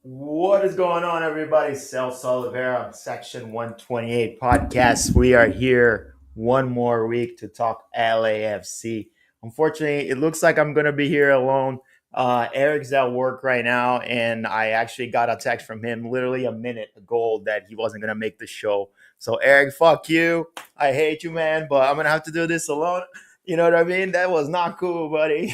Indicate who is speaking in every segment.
Speaker 1: What is going on, everybody? Celso Oliveira, Section 128 podcast. We are here one more week to talk LAFC. Unfortunately, it looks like I'm going to be here alone. Eric's at work right now, and I actually got a text from him literally a minute ago that he wasn't going to make the show. So, Eric, fuck you. I hate you, man, but I'm going to have to do this alone. You know what I mean? That was not cool, buddy.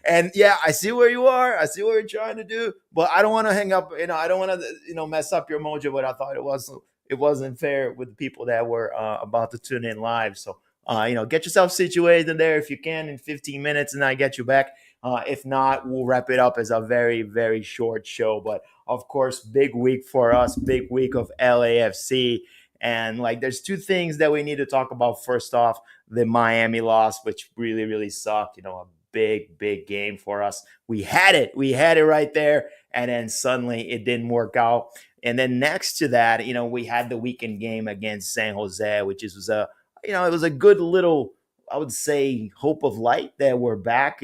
Speaker 1: And yeah, I see where you are. I see what you're trying to do, but I don't want to hang up. I don't want to, mess up your mojo. But I thought it wasn't fair with the people that were about to tune in live. So, get yourself situated there if you can in 15 minutes, and I get you back. If not, we'll wrap it up as a very, very short show. But of course, big week for us, big week of LAFC. And like, there's two things that we need to talk about. First off, the Miami loss, which really, really sucked. A big, big game for us. We had it. We had it right there. And then suddenly it didn't work out. And then next to that, we had the weekend game against San Jose, which it was a good little, I would say, hope of light that we're back.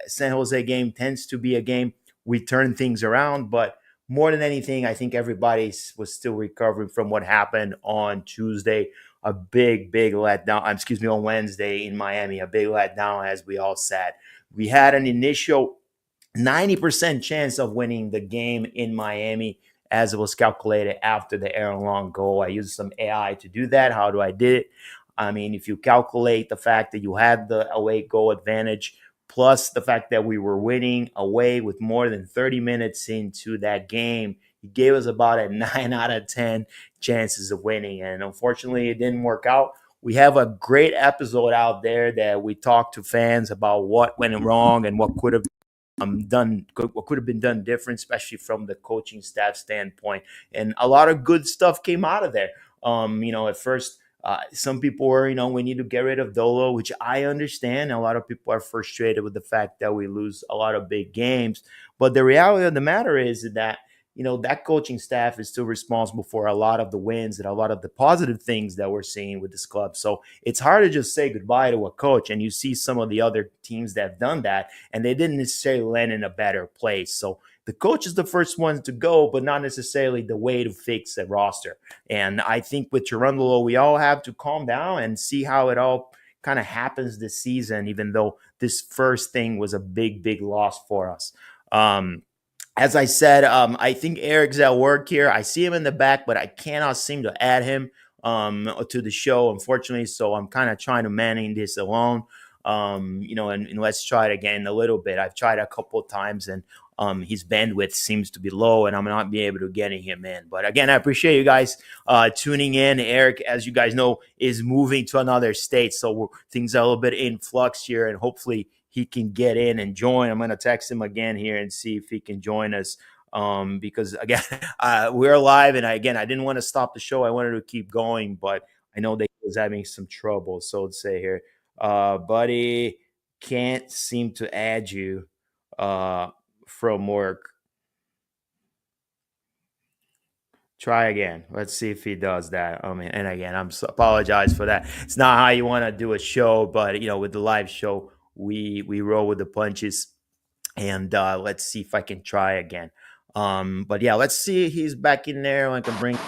Speaker 1: San Jose game tends to be a game we turn things around, but more than anything, I think everybody was still recovering from what happened on Tuesday. A big, big letdown. Excuse me, on Wednesday in Miami, a big letdown, as we all said. We had an initial 90% chance of winning the game in Miami, as it was calculated after the Aaron Long goal. I used some AI to do that. How do I did it? I mean, if you calculate the fact that you had the away goal advantage, plus the fact that we were winning away with more than 30 minutes into that game, he gave us about a 9 out of 10 chances of winning. And unfortunately, it didn't work out. We have a great episode out there that we talk to fans about what went wrong and what could have what could have been done different, especially from the coaching staff standpoint. And a lot of good stuff came out of there. At first, some people were, we need to get rid of Dolo, which I understand. A lot of people are frustrated with the fact that we lose a lot of big games. But the reality of the matter is that, that coaching staff is still responsible for a lot of the wins and a lot of the positive things that we're seeing with this club. So it's hard to just say goodbye to a coach. And you see some of the other teams that have done that, and they didn't necessarily land in a better place. So the coach is the first one to go, but not necessarily the way to fix a roster. And I think with Cherundolo, we all have to calm down and see how it all kind of happens this season, even though this first thing was a big, big loss for us. As I said, I think Eric's at work here. I see him in the back, but I cannot seem to add him to the show, unfortunately. So I'm kind of trying to manage this alone. And let's try it again a little bit. I've tried a couple of times, and his bandwidth seems to be low, and I'm not being able to get him in. But again, I appreciate you guys tuning in. Eric, as you guys know, is moving to another state, so things are a little bit in flux here, and hopefully he can get in and join. I'm going to text him again here and see if he can join us. Because again, we're live, and I didn't want to stop the show. I wanted to keep going, but I know that he was having some trouble. So let's say here, buddy, can't seem to add you from work. Try again. Let's see if he does that. And again, apologize for that. It's not how you want to do a show, but with the live show, we roll with the punches. And let's see if I can try again. But yeah, let's see. He's back in there. I can bring.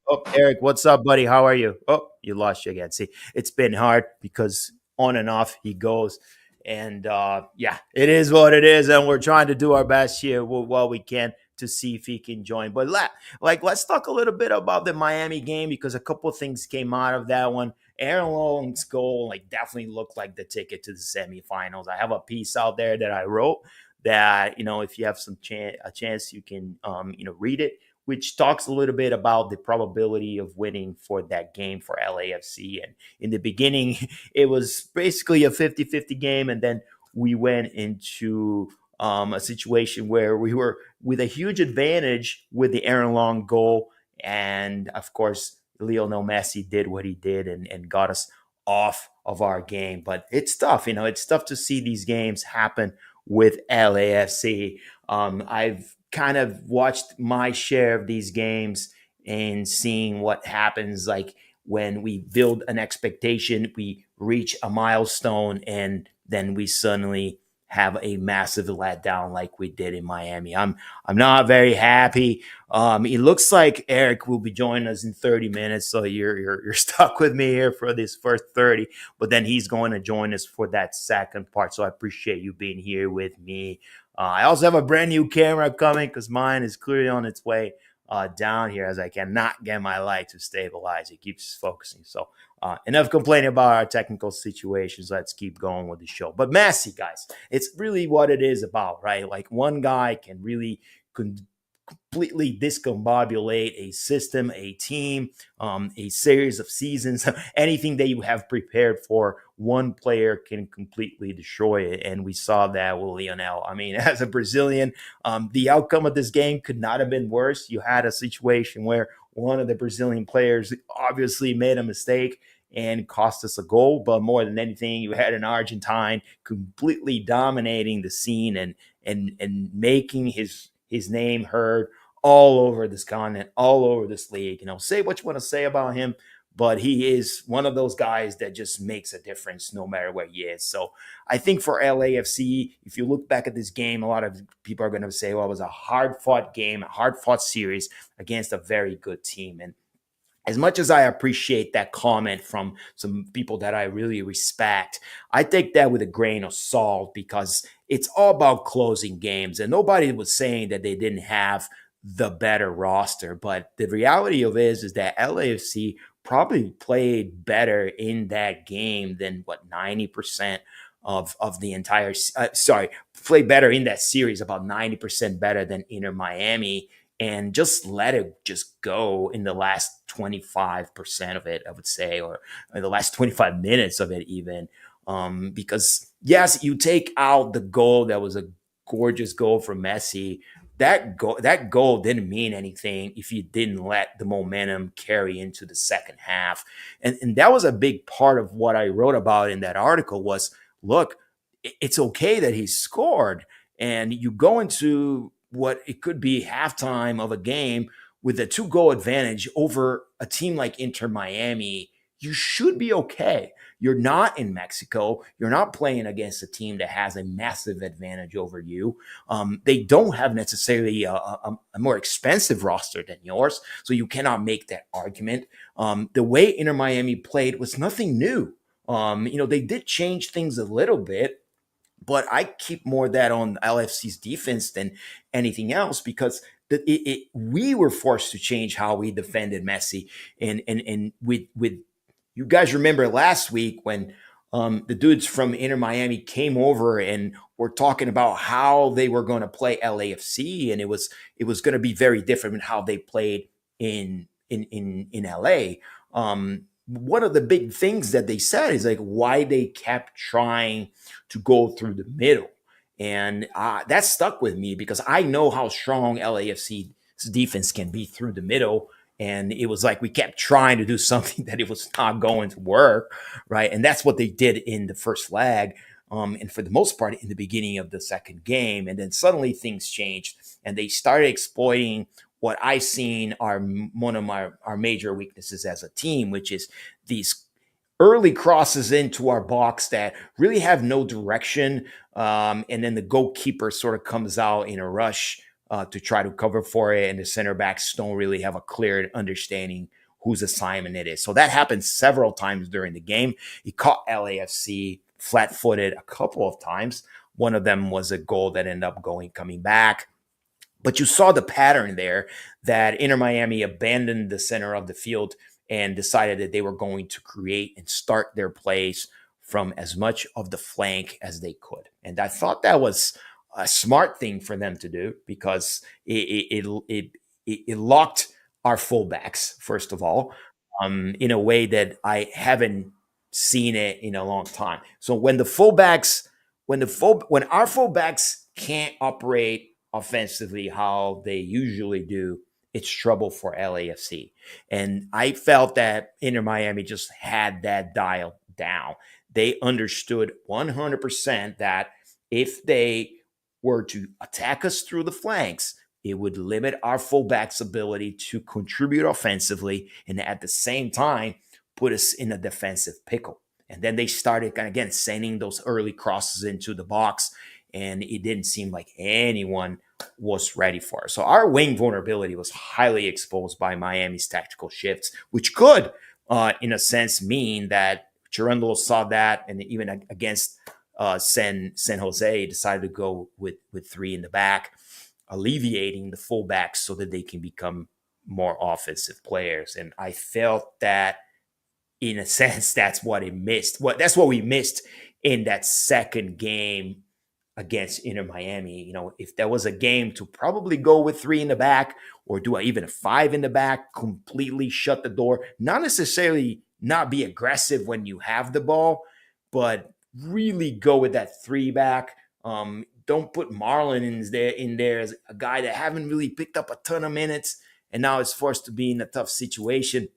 Speaker 1: Oh, Eric, what's up, buddy? How are you? Oh, you lost you again. See, it's been hard because on and off he goes. And yeah, it is what it is, and we're trying to do our best here while we can to see if he can join. But let's talk a little bit about the Miami game, because a couple of things came out of that one. Aaron Long's goal definitely looked like the ticket to the semifinals. I have a piece out there that I wrote that if you have a chance, you can read it, which talks a little bit about the probability of winning for that game for LAFC. And in the beginning, it was basically a 50-50 game, and then we went into a situation where we were with a huge advantage with the Aaron Long goal, and of course Lionel Messi did what he did and got us off of our game. But it's tough, it's tough to see these games happen with LAFC. I've kind of watched my share of these games and seeing what happens, like when we build an expectation, we reach a milestone, and then we suddenly have a massive letdown like we did in Miami. I'm not very happy. It looks like Eric will be joining us in 30 minutes, so you're stuck with me here for this first 30. But then he's going to join us for that second part. So I appreciate you being here with me. I also have a brand new camera coming because mine is clearly on its way down here, as I cannot get my light to stabilize. It keeps focusing. So enough complaining about our technical situations. Let's keep going with the show. But Messi, guys, it's really what it is about, right? Like one guy can really completely discombobulate a system, a team, a series of seasons, anything that you have prepared for. One player can completely destroy it. And we saw that with Lionel. I mean, as a Brazilian, the outcome of this game could not have been worse. You had a situation where one of the Brazilian players obviously made a mistake and cost us a goal. But more than anything, you had an Argentine completely dominating the scene and making his name heard all over this continent, all over this league. Say what you want to say about him, but he is one of those guys that just makes a difference no matter where he is. So I think for LAFC, if you look back at this game, a lot of people are going to say, well, it was a hard-fought game, a hard-fought series against a very good team. And as much as I appreciate that comment from some people that I really respect, I take that with a grain of salt because it's all about closing games. And nobody was saying that they didn't have the better roster. But the reality of it is that LAFC probably played better in that game than 90% of the entire, played better in that series, about 90% better than Inter Miami, and just let it just go in the last 25% of it, I would say, or the last 25 minutes of it even. Because yes, you take out the goal that was a gorgeous goal from Messi. That goal didn't mean anything if you didn't let the momentum carry into the second half. And that was a big part of what I wrote about in that article was, look, it's okay that he scored. And you go into what it could be halftime of a game with a 2-goal advantage over a team like Inter Miami, you should be okay. You're not in Mexico. You're not playing against a team that has a massive advantage over you. They don't have necessarily a more expensive roster than yours, so you cannot make that argument. The way Inter Miami played was nothing new. They did change things a little bit, but I keep more of that on LFC's defense than anything else because we were forced to change how we defended Messi. And with you guys remember last week when the dudes from Inter Miami came over and were talking about how they were going to play LAFC, and it was going to be very different than how they played in LA. One of the big things that they said is like why they kept trying to go through the middle. And that stuck with me because I know how strong LAFC's defense can be through the middle. And it was like we kept trying to do something that it was not going to work, right? And that's what they did in the first leg. And for the most part, in the beginning of the second game. And then suddenly things changed and they started exploiting what I've seen are one of our major weaknesses as a team, which is these early crosses into our box that really have no direction. And then the goalkeeper sort of comes out in a rush to try to cover for it. And the center backs don't really have a clear understanding whose assignment it is. So that happened several times during the game. He caught LAFC flat-footed a couple of times. One of them was a goal that ended up coming back. But you saw the pattern there that Inter Miami abandoned the center of the field and decided that they were going to create and start their plays from as much of the flank as they could. And I thought that was a smart thing for them to do because it locked our fullbacks, first of all, in a way that I haven't seen it in a long time. So when our fullbacks can't operate offensively how they usually do, it's trouble for LAFC. And I felt that Inter Miami just had that dialed down. They understood 100% that if they were to attack us through the flanks, it would limit our fullbacks' ability to contribute offensively and at the same time put us in a defensive pickle. And then they started, again, sending those early crosses into the box. and it didn't seem like anyone was ready for it. So our wing vulnerability was highly exposed by Miami's tactical shifts, which could, in a sense, mean that Cherundolo saw that, and even against San Jose, decided to go with three in the back, alleviating the fullbacks so that they can become more offensive players. And I felt that, in a sense, that's what it missed. That's what we missed in that second game against Inter Miami. If there was a game to probably go with three in the back or do even a five in the back, completely shut the door, not necessarily not be aggressive when you have the ball, but really go with that three back. Don't put Marlon in there as a guy that haven't really picked up a ton of minutes and now is forced to be in a tough situation.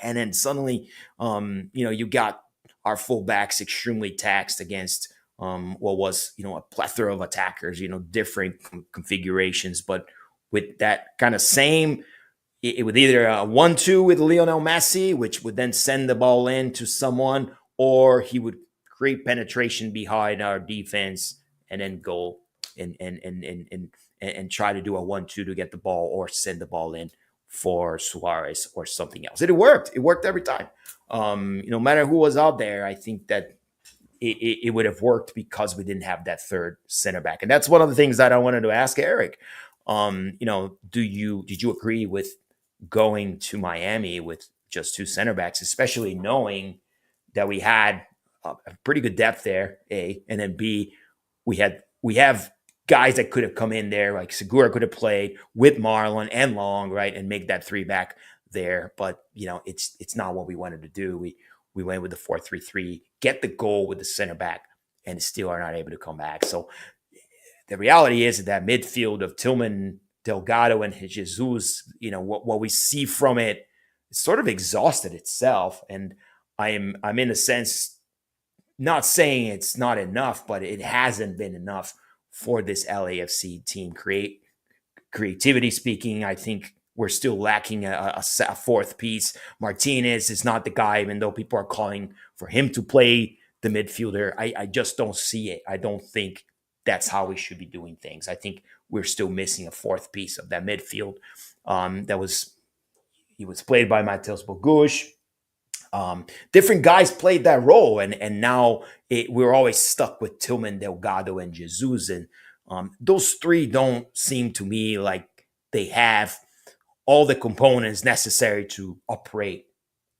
Speaker 1: And then suddenly, you got our fullbacks extremely taxed against what was, a plethora of attackers, different configurations, but with that kind of same, it would either a 1-2 with Lionel Messi, which would then send the ball in to someone, or he would create penetration behind our defense and then go and try to do a 1-2 to get the ball or send the ball in for Suarez or something else. It worked. It worked every time. No matter who was out there, I think that it would have worked because we didn't have that third center back. And that's one of the things that I wanted to ask Eric. Did you agree with going to Miami with just two center backs, especially knowing that we had a pretty good depth there, A, and then B, we have guys that could have come in there, like Segura could have played with Marlon and Long, right, and make that three back there. But it's not what we wanted to do. We went with the 4-3-3, get the goal with the center back, and still are not able to come back. So the reality is that midfield of Tillman, Delgado, and Jesus, what we see from it, it's sort of exhausted itself. And I'm in a sense not saying it's not enough, but it hasn't been enough for this LAFC team. Creativity speaking, I think we're still lacking a fourth piece. Martinez is not the guy, even though people are calling for him to play the midfielder. I just don't see it. I don't think that's how we should be doing things. I think we're still missing a fourth piece of that midfield. He was played by Mateus Bogusz. Different guys played that role, and now we're always stuck with Tillman, Delgado, and Jesus. And those three don't seem to me like they have all the components necessary to operate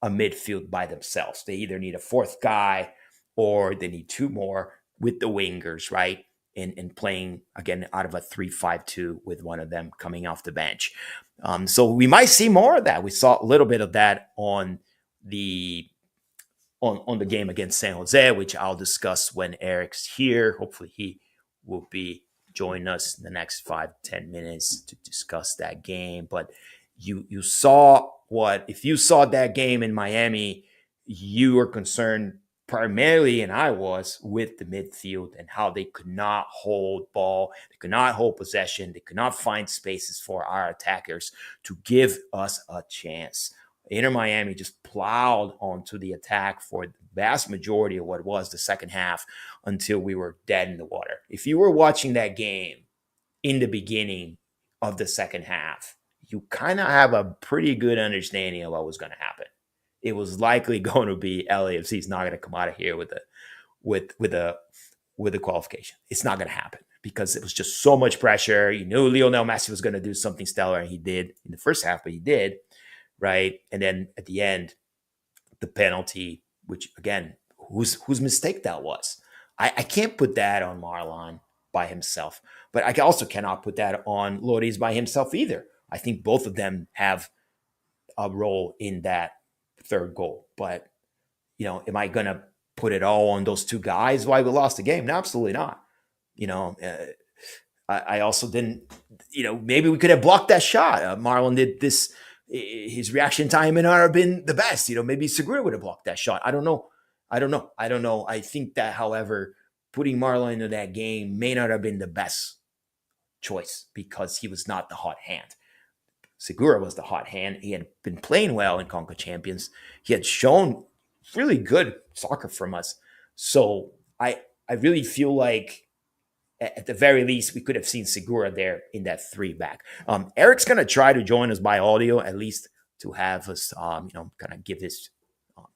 Speaker 1: a midfield by themselves. They either need a fourth guy or they need two more with the wingers, right? And playing, again, out of a 3-5-2 with one of them coming off the bench. So we might see more of that. We saw a little bit of that on the game against San Jose, which I'll discuss when Eric's here. Hopefully he will be joining us in the next 5-10 minutes to discuss that game. But you saw if you saw that game in Miami, you were concerned primarily, and I was, with the midfield and how they could not hold ball, they could not hold possession, they could not find spaces for our attackers to give us a chance. Inter Miami just plowed onto the attack for the vast majority of what was the second half until we were dead in the water. If you were watching that game in the beginning of the second half, you kind of have a pretty good understanding of what was going to happen. It was likely going to be LAFC's not going to come out of here with a qualification. It's not going to happen because it was just so much pressure. You knew Lionel Messi was going to do something stellar, and he did in the first half, but he did. Right. And then at the end, the penalty, which again, whose mistake that was. I can't put that on Marlon by himself, but I also cannot put that on Loris by himself either. I think both of them have a role in that third goal. But, am I going to put it all on those two guys why we lost the game? No, absolutely not. I also didn't, maybe we could have blocked that shot. Marlon did this. His reaction time may not have been the best. Maybe Segura would have blocked that shot. I don't know. I think that, however, putting Marlon into that game may not have been the best choice because he was not the hot hand. Segura was the hot hand. He had been playing well in Concacaf Champions. He had shown really good soccer from us. So I really feel like at the very least, we could have seen Segura there in that three back. Eric's going to try to join us by audio, at least to have us, kind of give his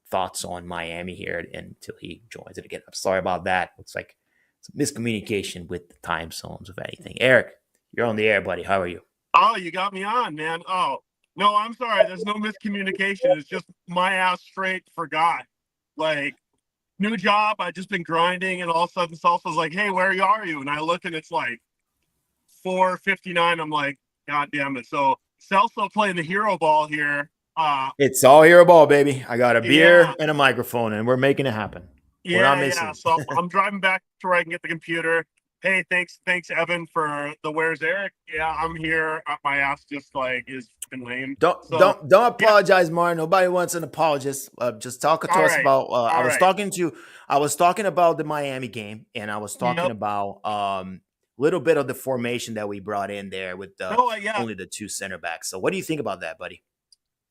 Speaker 1: thoughts on Miami here until he joins it again. I'm sorry about that. Looks like some miscommunication with the time zones, if anything. Eric, you're on the air, buddy. How are you?
Speaker 2: Oh, you got me on, man. Oh, no, I'm sorry. There's no miscommunication. It's just my ass straight forgot. Like, new job. I just been grinding, and all of a sudden, Salsa's like, "Hey, where are you?" And I look, and it's like 4:59. I'm like, "God damn it!" So Salsa playing the hero ball here.
Speaker 1: It's all hero ball, baby. I got a
Speaker 2: Yeah,
Speaker 1: beer and a microphone, and we're making it happen. We're not
Speaker 2: yeah.
Speaker 1: missing.
Speaker 2: So I'm driving back to where I can get the computer. Hey, thanks, Evan, for the "Where's Eric?" Yeah, I'm here. My ass just like is been lame.
Speaker 1: Don't
Speaker 2: So
Speaker 1: don't don't
Speaker 2: yeah,
Speaker 1: apologize, Martin. Nobody wants an apologist. Just talking to
Speaker 2: all
Speaker 1: us
Speaker 2: right,
Speaker 1: about.
Speaker 2: all right.
Speaker 1: I was talking about the Miami game, and I was talking
Speaker 2: Yep.
Speaker 1: about little bit of the formation that we brought in there with the
Speaker 2: No, yeah.
Speaker 1: only the two center backs. So, what do you think about that, buddy?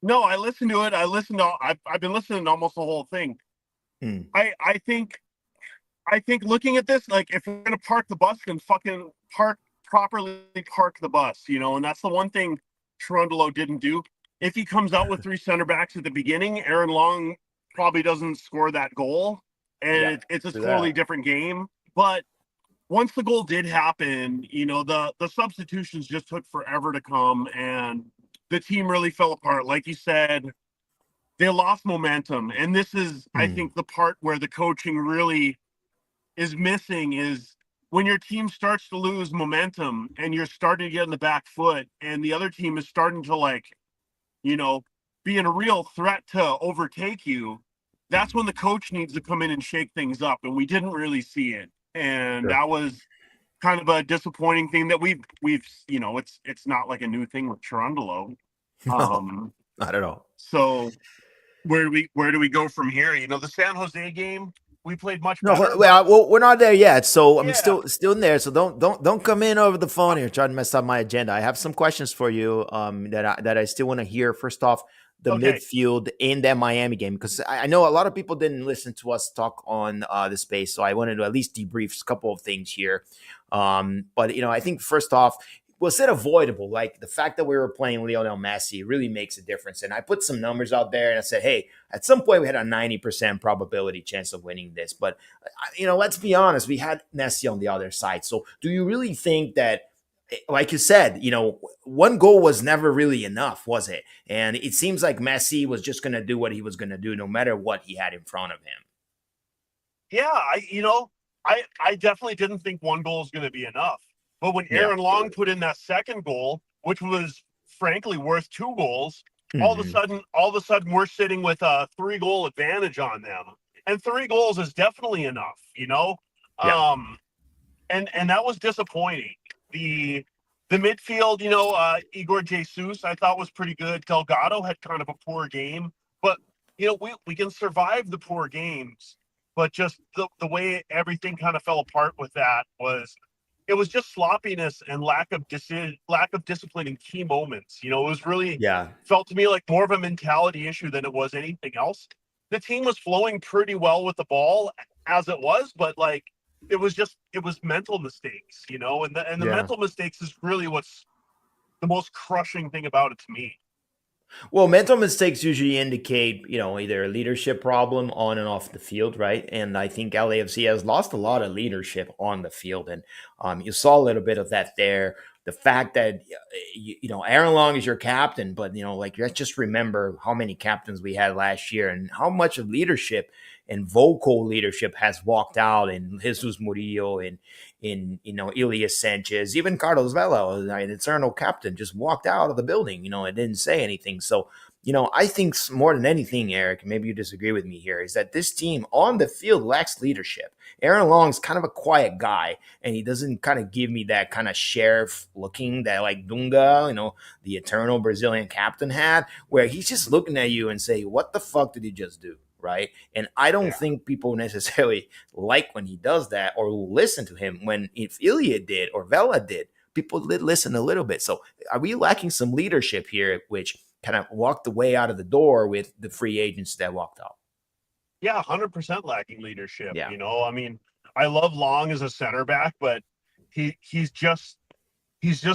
Speaker 2: No, I listened to it. I've been listening to almost the whole thing.
Speaker 1: Hmm.
Speaker 2: I think looking at this, like if we're gonna park the bus, then fucking properly park the bus, and that's the one thing Trundle didn't do. If he comes out with three center backs at the beginning, Aaron Long probably doesn't score that goal, and
Speaker 1: Yeah,
Speaker 2: it's a
Speaker 1: true
Speaker 2: totally
Speaker 1: that.
Speaker 2: different game. But once the goal did happen, the substitutions just took forever to come, and the team really fell apart. Like you said, they lost momentum, and this is, I
Speaker 1: Hmm.
Speaker 2: think, the part where the coaching really is missing is when your team starts to lose momentum and you're starting to get in the back foot, and the other team is starting to you know, be in a real threat to overtake you. That's when the coach needs to come in and shake things up, and we didn't really see it, and
Speaker 1: Sure.
Speaker 2: that was kind of a disappointing thing that we've it's not like a new thing with Cherundolo.
Speaker 1: No,
Speaker 2: Um,
Speaker 1: not at all.
Speaker 2: so where do we go from here? The San Jose game we played much
Speaker 1: No,
Speaker 2: better, but
Speaker 1: well, we're not there yet. So I'm
Speaker 2: yeah,
Speaker 1: still in there. So don't come in over the phone here trying to mess up my agenda. I have some questions for you that I still want to hear. First off, the
Speaker 2: okay,
Speaker 1: midfield in that Miami game, because I know a lot of people didn't listen to us talk on the space, so I wanted to at least debrief a couple of things here. But I think first off, was it avoidable? Like the fact that we were playing Lionel Messi really makes a difference. And I put some numbers out there and I said, hey, at some point we had a 90% probability chance of winning this. But, let's be honest, we had Messi on the other side. So do you really think that, like you said, one goal was never really enough, was it? And it seems like Messi was just going to do what he was going to do no matter what he had in front of him.
Speaker 2: yeah, I definitely didn't think one goal is going to be enough. But when
Speaker 1: Yeah.
Speaker 2: Aaron Long put in that second goal, which was frankly worth two goals,
Speaker 1: Hmm.
Speaker 2: all of a sudden we're sitting with a 3 goal advantage on them, and 3 goals is definitely enough.
Speaker 1: Yeah.
Speaker 2: Um, and that was disappointing. The midfield, Igor Jesus, I thought was pretty good. Delgado had kind of a poor game, but we can survive the poor games. But just the way everything kind of fell apart with that was it was just sloppiness and lack of discipline in key moments. It was really
Speaker 1: Yeah.
Speaker 2: felt to me like more of a mentality issue than it was anything else. The team was flowing pretty well with the ball as it was, but like it was mental mistakes, and the
Speaker 1: Yeah.
Speaker 2: mental mistakes is really what's the most crushing thing about it to me.
Speaker 1: Well, mental mistakes usually indicate, either a leadership problem on and off the field, right? And I think LAFC has lost a lot of leadership on the field, and you saw a little bit of that there. The fact that Aaron Long is your captain, but like let's just remember how many captains we had last year and how much of leadership and vocal leadership has walked out, and Jesus Murillo and in Elias Sanchez, even Carlos Vela, the eternal captain, just walked out of the building, and didn't say anything. So, I think more than anything, Eric, maybe you disagree with me here, is that this team on the field lacks leadership. Aaron Long's kind of a quiet guy, and he doesn't kind of give me that kind of sheriff looking that like Dunga, the eternal Brazilian captain had, where he's just looking at you and say, "What the fuck did he just do?" Right? And I don't
Speaker 2: Yeah.
Speaker 1: think people necessarily like when he does that or listen to him. When if Ilya did or Vela did, people did listen a little bit. So are we lacking some leadership here, which kind of walked the way out of the door with the free agents that walked out?
Speaker 2: Yeah, 100% lacking leadership.
Speaker 1: Yeah.
Speaker 2: I mean, I love Long as a center back, but he's just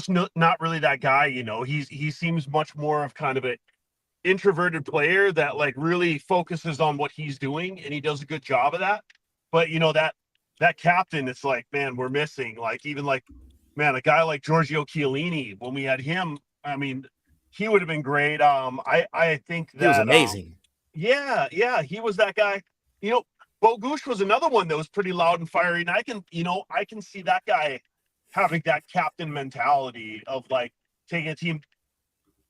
Speaker 2: not really that guy. He seems much more of kind of an introverted player that like really focuses on what he's doing, and he does a good job of that. But that captain, it's like, man, we're missing. Like, even like, man, a guy like Giorgio Chiellini, when we had him, I mean, he would have been great. I think
Speaker 1: He was
Speaker 2: that
Speaker 1: amazing.
Speaker 2: yeah, he was that guy. You know, Bogusz was another one that was pretty loud and fiery, and I can see that guy having that captain mentality of like taking a team.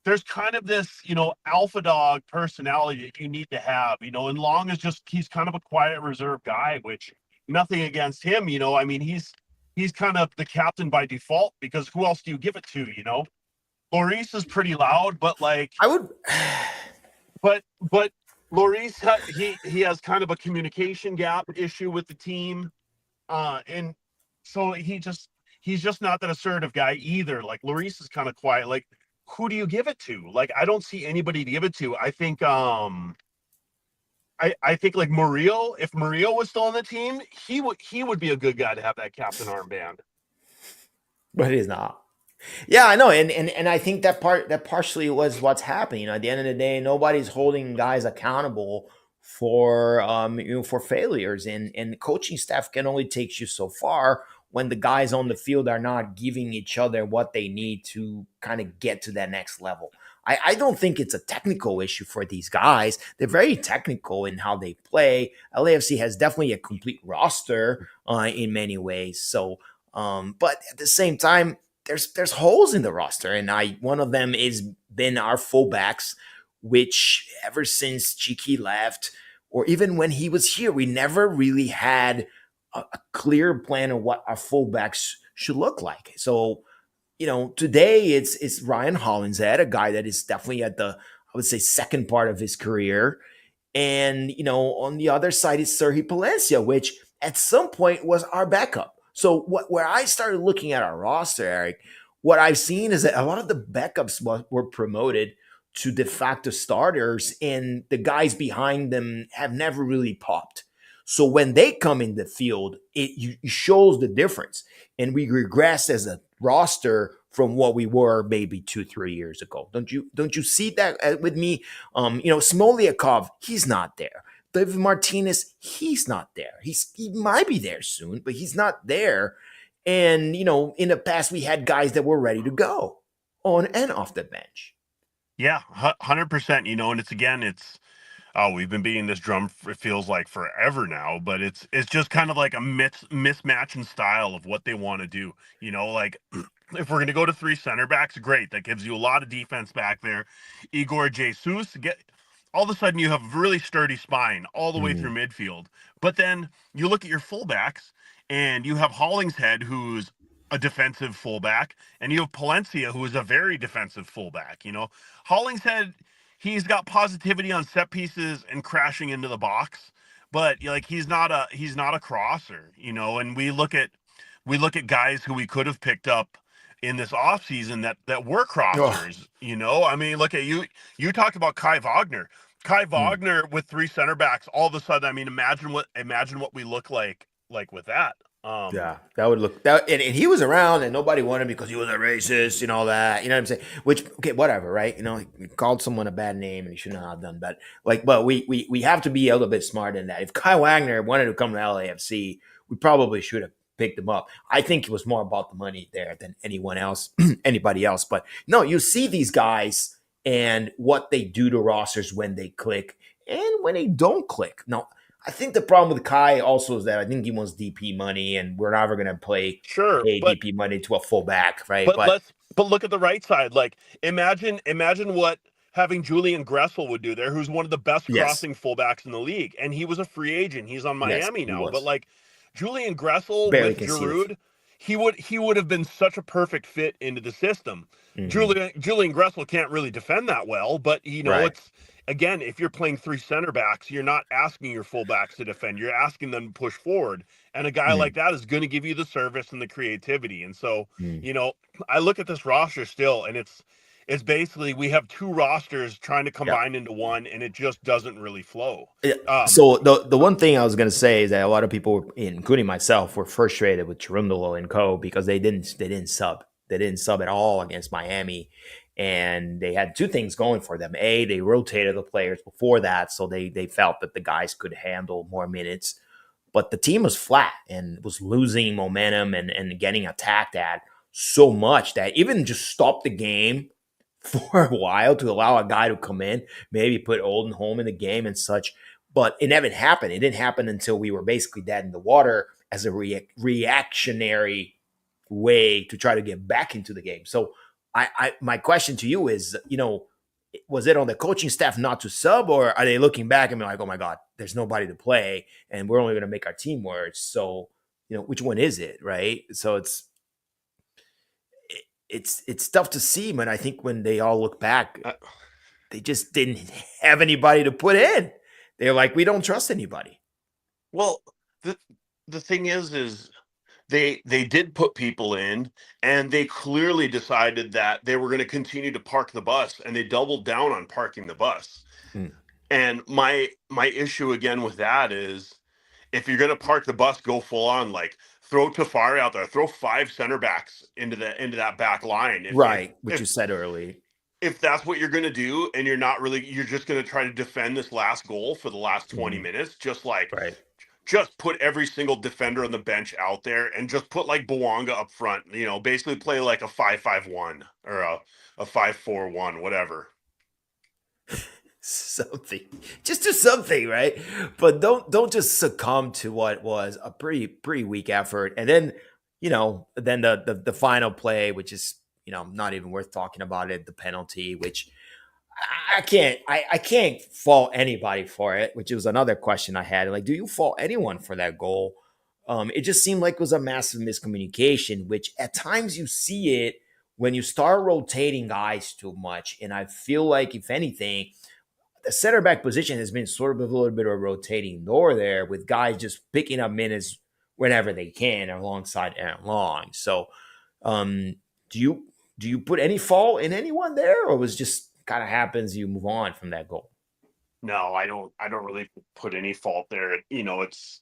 Speaker 2: There's kind of this, alpha dog personality that you need to have, and Long is just, he's kind of a quiet, reserved guy, which nothing against him, I mean, he's kind of the captain by default, because who else do you give it to? Lloris is pretty loud, but like,
Speaker 1: I would.
Speaker 2: but Lloris, he has kind of a communication gap issue with the team. And so he's just not that assertive guy either. Like, Lloris is kind of quiet. Like, who do you give it to? Like, I don't see anybody to give it to. I think like Murillo, if Murillo was still on the team, he would be a good guy to have that captain armband.
Speaker 1: But he's not. Yeah, I know, and I think that partially was what's happening. At the end of the day, nobody's holding guys accountable for for failures, and coaching staff can only take you so far when the guys on the field are not giving each other what they need to kind of get to that next level. I don't think it's a technical issue for these guys. They're very technical in how they play. LAFC has definitely a complete roster in many ways. So, but at the same time, there's holes in the roster, and one of them is been our fullbacks, which ever since Chiki left, or even when he was here, we never really had a clear plan of what our fullbacks should look like. So, today it's Ryan Hollinshead, a guy that is definitely at the, I would say, second part of his career. And, on the other side is Sergi Palencia, which at some point was our backup. So where I started looking at our roster, Eric, what I've seen is that a lot of the backups were promoted to de facto starters, and the guys behind them have never really popped. So when they come in the field, it shows the difference, and we regress as a roster from what we were maybe 2-3 years ago. Don't you see that with me? Smoliakov, he's not there. David Martinez, he's not there. He might be there soon, but he's not there. And in the past, we had guys that were ready to go on and off the bench.
Speaker 2: Yeah, 100%. And it's oh, we've been beating this drum, it feels like forever now, but it's just kind of like a mismatch in style of what they want to do. Like, if we're going to go to three center backs, great. That gives you a lot of defense back there. Igor Jesus, all of a sudden you have a really sturdy spine all the way through midfield. But then you look at your fullbacks, and you have Hollingshead, who's a defensive fullback, and you have Palencia, who is a very defensive fullback. Hollingshead, he's got positivity on set pieces and crashing into the box, but like, he's not a crosser. And we look at guys who we could have picked up in this offseason that were
Speaker 1: Oh,
Speaker 2: crossers. I mean, look at you talked about Kai Wagner. Kai
Speaker 1: mm.
Speaker 2: Wagner with three center backs, all of a sudden, I mean, imagine what we look like with that.
Speaker 1: Yeah, that would look that, and he was around, and nobody wanted him because he was a racist and all that. You know what I'm saying? Which, okay, whatever, right? He called someone a bad name, and he should not have done. But we have to be a little bit smarter than that. If Kai Wagner wanted to come to LAFC, we probably should have picked him up. I think it was more about the money there than anybody else. But no, you see these guys and what they do to rosters when they click and when they don't click. Now, I think the problem with Kai also is that I think he wants DP money, and we're never going to
Speaker 2: Sure,
Speaker 1: pay
Speaker 2: but
Speaker 1: DP money to a fullback, right?
Speaker 2: But
Speaker 1: But
Speaker 2: but look at the right side. Like, imagine what having Julian Gressel would do there, who's one of the best
Speaker 1: yes,
Speaker 2: crossing fullbacks in the league, and he was a free agent. He's on
Speaker 1: yes,
Speaker 2: Miami
Speaker 1: he
Speaker 2: now. But
Speaker 1: was
Speaker 2: like, Julian Gressel
Speaker 1: barely
Speaker 2: with
Speaker 1: conceited.
Speaker 2: Giroud, he would have been such a perfect fit into the system.
Speaker 1: Hmm.
Speaker 2: Julian Gressel can't really defend that well, but
Speaker 1: Right.
Speaker 2: it's, again, if you're playing three center backs, you're not asking your fullbacks to defend. You're asking them to push forward. And a guy like
Speaker 1: Mm,
Speaker 2: that is going to give you the service and the creativity. And so,
Speaker 1: mm.
Speaker 2: I look at this roster still, and It's basically we have two rosters trying to
Speaker 1: Yeah.
Speaker 2: combine into one, and it just doesn't really flow.
Speaker 1: Yeah.
Speaker 2: Um,
Speaker 1: So the one thing I was going to say is that a lot of people, including myself, were frustrated with Cherundolo and Co. because they didn't sub at all against Miami, and they had two things going for them. A, they rotated the players before that, so they felt that the guys could handle more minutes, but the team was flat and was losing momentum and getting attacked at so much that even just stopped the game for a while to allow a guy to come in, maybe put Olden home in the game and such. But it never happened. It didn't happen until we were basically dead in the water as a reactionary way to try to get back into the game. So my question to you is, was it on the coaching staff not to sub, or are they looking back and be like, oh my God, there's nobody to play and we're only going to make our team worse? So, which one is it, right? So it's tough to see, man. I think when they all look back,
Speaker 2: uh,
Speaker 1: they just didn't have anybody to put in. They're like, we don't trust anybody.
Speaker 2: well, the the thing is they did put people in, and they clearly decided that they were going to continue to park the bus, and they doubled down on parking the bus.
Speaker 1: Mm.
Speaker 2: And my issue again with that is, if you're going to park the bus, go full on, like throw Tafari out there, throw five center backs into that back line.
Speaker 1: Right, which you said early.
Speaker 2: If that's what you're going to do, and you're just going to try to defend this last goal for the last 20
Speaker 1: Mm.
Speaker 2: minutes,
Speaker 1: Right.
Speaker 2: just put every single defender on the bench out there, and just put like Bouanga up front, basically play like a 5-5-1 or a 5-4-1, whatever.
Speaker 1: Something, just do something, right? But don't just succumb to what was a pretty weak effort. And then, then the final play, which is, not even worth talking about it, the penalty, which I can't fault anybody for it, which was another question I had. Like, do you fault anyone for that goal? It just seemed like it was a massive miscommunication, which at times you see it when you start rotating guys too much. And I feel like, if anything, the center back position has been sort of a little bit of a rotating door there, with guys just picking up minutes whenever they can alongside Aaron Long. So, um, do you put any fault in anyone there, or was just kind of happens, you move on from that goal?
Speaker 2: No, I don't really put any fault there. It's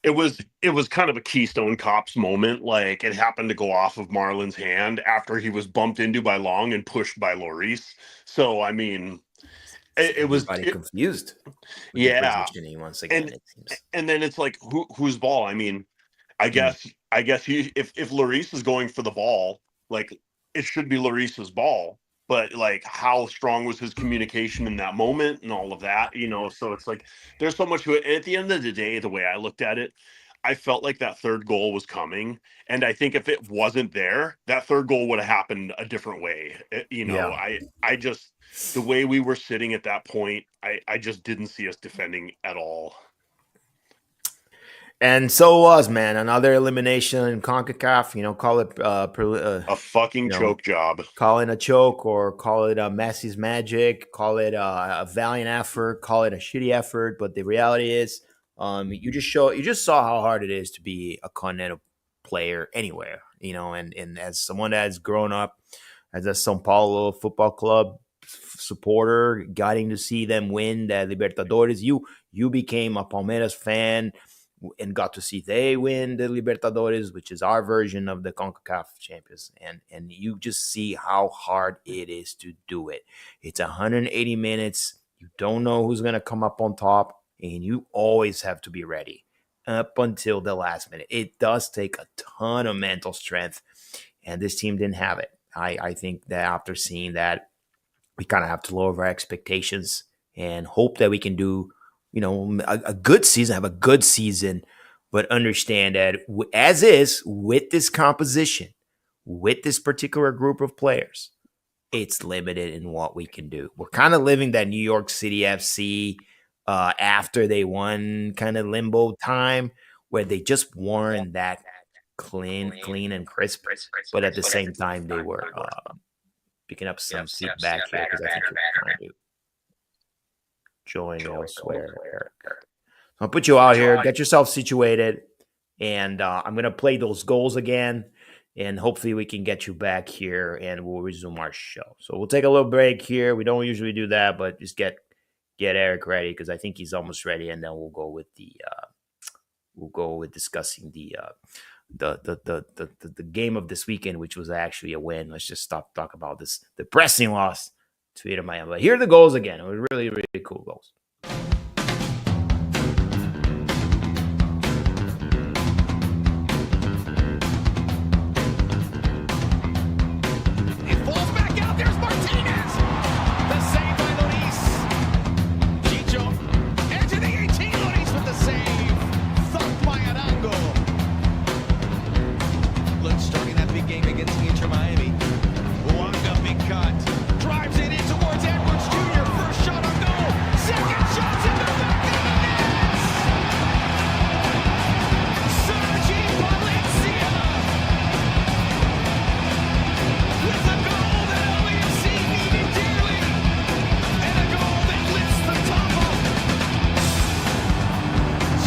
Speaker 2: it was kind of a Keystone Cops moment. Like, it happened to go off of Marlon's hand after he was bumped into by Long and pushed by Lloris. So I mean, it was
Speaker 1: Everybody confused with the
Speaker 2: yeah.
Speaker 1: positioning once again,
Speaker 2: and
Speaker 1: it seems.
Speaker 2: and then it's like, whose ball? I mean, I
Speaker 1: Mm.
Speaker 2: guess I guess if Lloris is going for the ball, like, it should be Lloris's ball. But like, how strong was his communication in that moment and all of that? So it's like, there's so much to it. And at the end of the day, the way I looked at it, I felt like that third goal was coming, and I think if it wasn't there, that third goal would have happened a different way.
Speaker 1: Yeah.
Speaker 2: I just, the way we were sitting at that point, I just didn't see us defending at all.
Speaker 1: And so was, man, another elimination in Concacaf. Call it
Speaker 2: A fucking
Speaker 1: you know
Speaker 2: choke job.
Speaker 1: call it a choke, or call it a Messi's magic, call it a valiant effort, call it a shitty effort. But the reality is, you just saw how hard it is to be a continental player anywhere. And as someone that's grown up as a Sao Paulo Football Club supporter, getting to see them win the Libertadores, you became a Palmeiras fan and got to see they win the Libertadores, which is our version of the Concacaf Champions, and you just see how hard it is to do it. It's 180 minutes. You don't know who's gonna come up on top, and you always have to be ready up until the last minute. It does take a ton of mental strength, and this team didn't have it. I think that after seeing that, we kind of have to lower our expectations and hope that we can do, a good season, have a good season, but understand that as is with this composition, with this particular group of players, it's limited in what we can do. We're kind of living that New York City FC after they won kind of limbo time, where they just weren't that clean and crisp, but at the same time they were picking up some feedback here because I think you're trying to join elsewhere, Eric. I'll put you out here, get yourself situated, and I'm going to play those goals again. and hopefully we can get you back here and we'll resume our show. So we'll take a little break here. We don't usually do that, but just get Eric ready because I think he's almost ready, and then we'll go with discussing the game of this weekend, which was actually a win. Let's just talk about this depressing loss to Inter Miami. But here are the goals again. It was really, really cool goals.
Speaker 3: Starting that big game against Inter Miami. Bouanga, big cut. Drives it in towards Edwards Jr. First shot on goal. Second shot's in the back of the net. Sergi Palencia with a goal that LAFC needed dearly. And a goal that lifts the top up.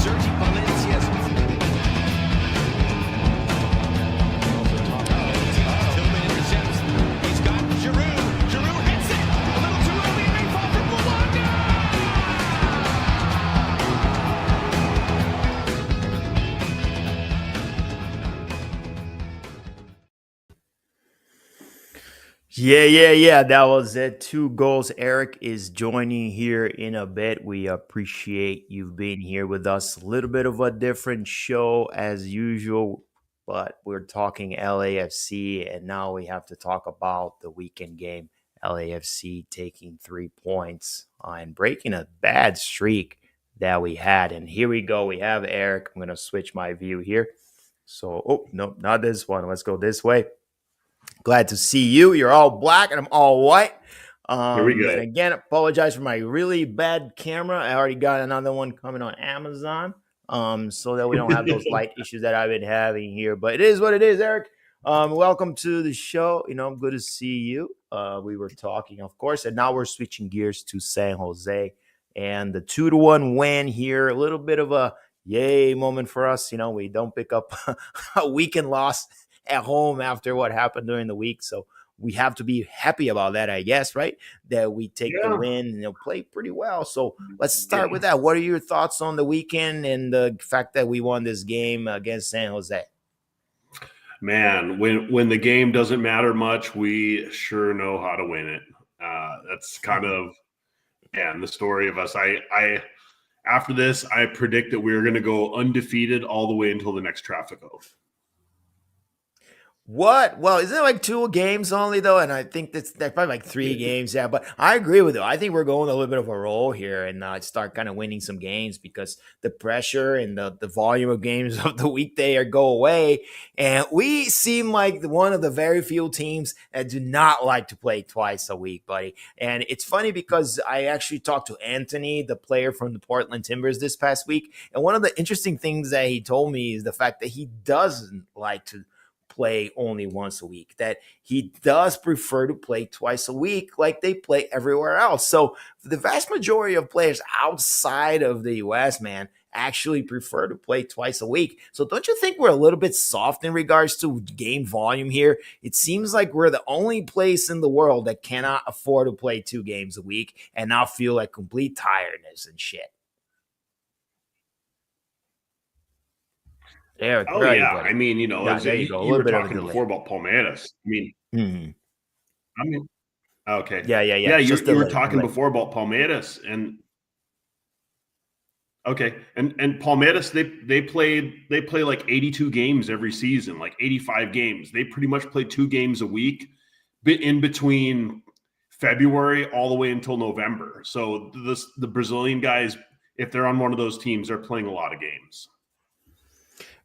Speaker 3: Sergi Palencia.
Speaker 1: Yeah. That was it. 2 goals. Eric is joining here in a bit. We appreciate you being here with us. A little bit of a different show as usual, but we're talking LAFC, and now we have to talk about the weekend game. LAFC taking 3 points and breaking a bad streak that we had. And here we go. We have Eric. I'm going to switch my view here. So, no, not this one. Let's go this way. Glad to see you. You're all black and I'm all white.
Speaker 2: Here we go.
Speaker 1: And again, apologize for my really bad camera. I already got another one coming on Amazon, so that we don't have those light issues that I've been having here. But it is what it is, Eric. Welcome to the show. Good to see you. We were talking, of course, and now we're switching gears to San Jose and the 2-1 win here. A little bit of a yay moment for us. We don't pick up a weekend loss at home after what happened during the week. So we have to be happy about that, I guess, right? That we take the win and play pretty well. So let's start with that. What are your thoughts on the weekend and the fact that we won this game against San Jose?
Speaker 2: Man, when the game doesn't matter much, we sure know how to win it. That's kind of, the story of us. I after this, I predict that we're going to go undefeated all the way until the next traffic oath.
Speaker 1: What? Well, isn't it like 2 games only, though? And I think that's probably like 3 games. Yeah, but I agree with you. I think we're going a little bit of a roll here and start kind of winning some games because the pressure and the volume of games of the weekday are go away. And we seem like one of the very few teams that do not like to play twice a week, buddy. And it's funny because I actually talked to Anthony, the player from the Portland Timbers, this past week. And one of the interesting things that he told me is the fact that he doesn't like to play only once a week, that he does prefer to play twice a week like they play everywhere else. So the vast majority of players outside of the US, man, actually prefer to play twice a week. So don't you think we're a little bit soft in regards to game volume here? It seems like we're the only place in the world that cannot afford to play 2 games a week and not feel like complete tiredness and shit. Eric,
Speaker 2: oh yeah, buddy. I mean, you were talking before about Palmeiras. I mean, okay,
Speaker 1: yeah.
Speaker 2: You were talking before about Palmeiras, and okay, and Palmeiras they play like 82 games every season, like 85 games. They pretty much play 2 games a week, in between February all the way until November. So the Brazilian guys, if they're on one of those teams, they're playing a lot of games.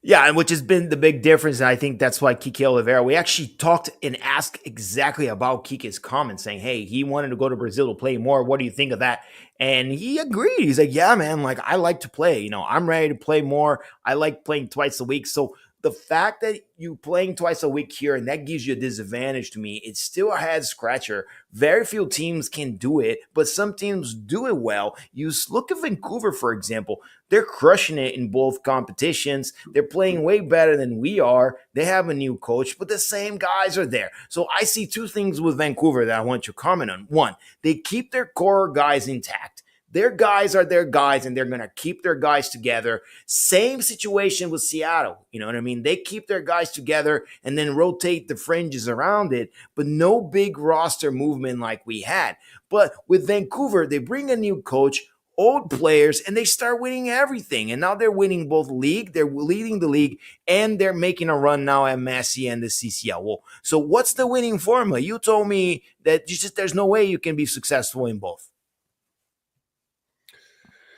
Speaker 1: Yeah, and which has been the big difference, and I think that's why Kike Oliveira, we actually talked and asked exactly about Kike's comments, saying, hey, he wanted to go to Brazil to play more. What do you think of that? And he agreed. He's like, yeah, man, like I like to play. I'm ready to play more. I like playing twice a week. So the fact that you playing twice a week here and that gives you a disadvantage to me, it's still a head scratcher. Very few teams can do it, but some teams do it well. You look at Vancouver, for example. They're crushing it in both competitions. They're playing way better than we are. They have a new coach, but the same guys are there. So I see two things with Vancouver that I want you to comment on. One, they keep their core guys intact. Their guys are their guys, and they're going to keep their guys together. Same situation with Seattle. You know what I mean? They keep their guys together and then rotate the fringes around it, but no big roster movement like we had. But with Vancouver, they bring a new coach, old players, and they start winning everything. And now they're winning both league. They're leading the league, and they're making a run now at Messi and the CCL. So what's the winning formula? You told me that there's no way you can be successful in both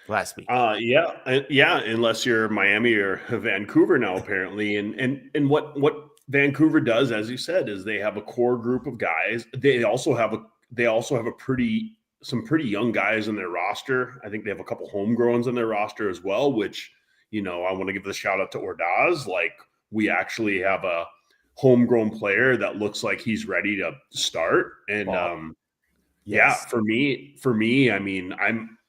Speaker 1: last week.
Speaker 4: Yeah, unless you're Miami or Vancouver now, apparently. And what Vancouver does, as you said, is they have a core group of guys. They also have some pretty young guys in their roster. I think they have a couple homegrowns in their roster as well, which, I want to give the shout out to Ordaz. Like, we actually have a homegrown player that looks like he's ready to start. And yes. For me, I mean,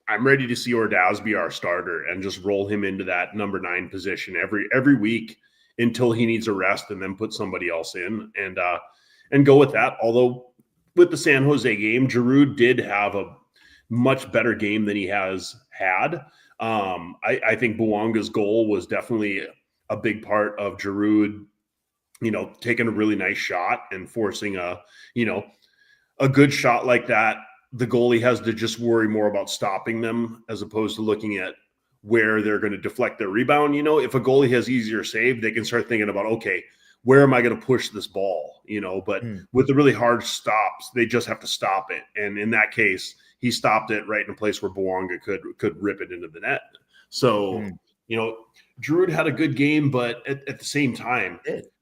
Speaker 4: I'm ready to see Ordaz be our starter and just roll him into that number 9 position every week until he needs a rest, and then put somebody else in and go with that. Although with the San Jose game, Giroud did have a much better game than he has had. I think Bouanga's goal was definitely a big part of Giroud, taking a really nice shot and forcing a good shot like that. The goalie has to just worry more about stopping them as opposed to looking at where they're going to deflect their rebound. If a goalie has easier save, they can start thinking about, okay, where am I going to push this ball? But with the really hard stops, they just have to stop it. And in that case, he stopped it right in a place where Bouanga could rip it into the net. So, Giroud had a good game, but at the same time,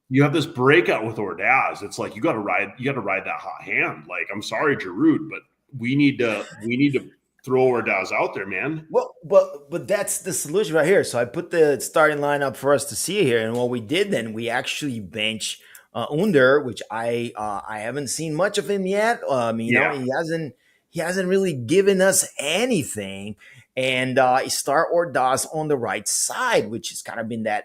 Speaker 4: you have this breakout with Ordaz. It's like, you got to ride that hot hand. Like, I'm sorry, Giroud, but we need to throw Ordaz out there, man.
Speaker 1: Well, but that's the solution right here. So I put the starting lineup for us to see here, and what we did then, we actually bench Under, which I haven't seen much of him yet. He hasn't really given us anything. And start Ordaz on the right side, which has kind of been that,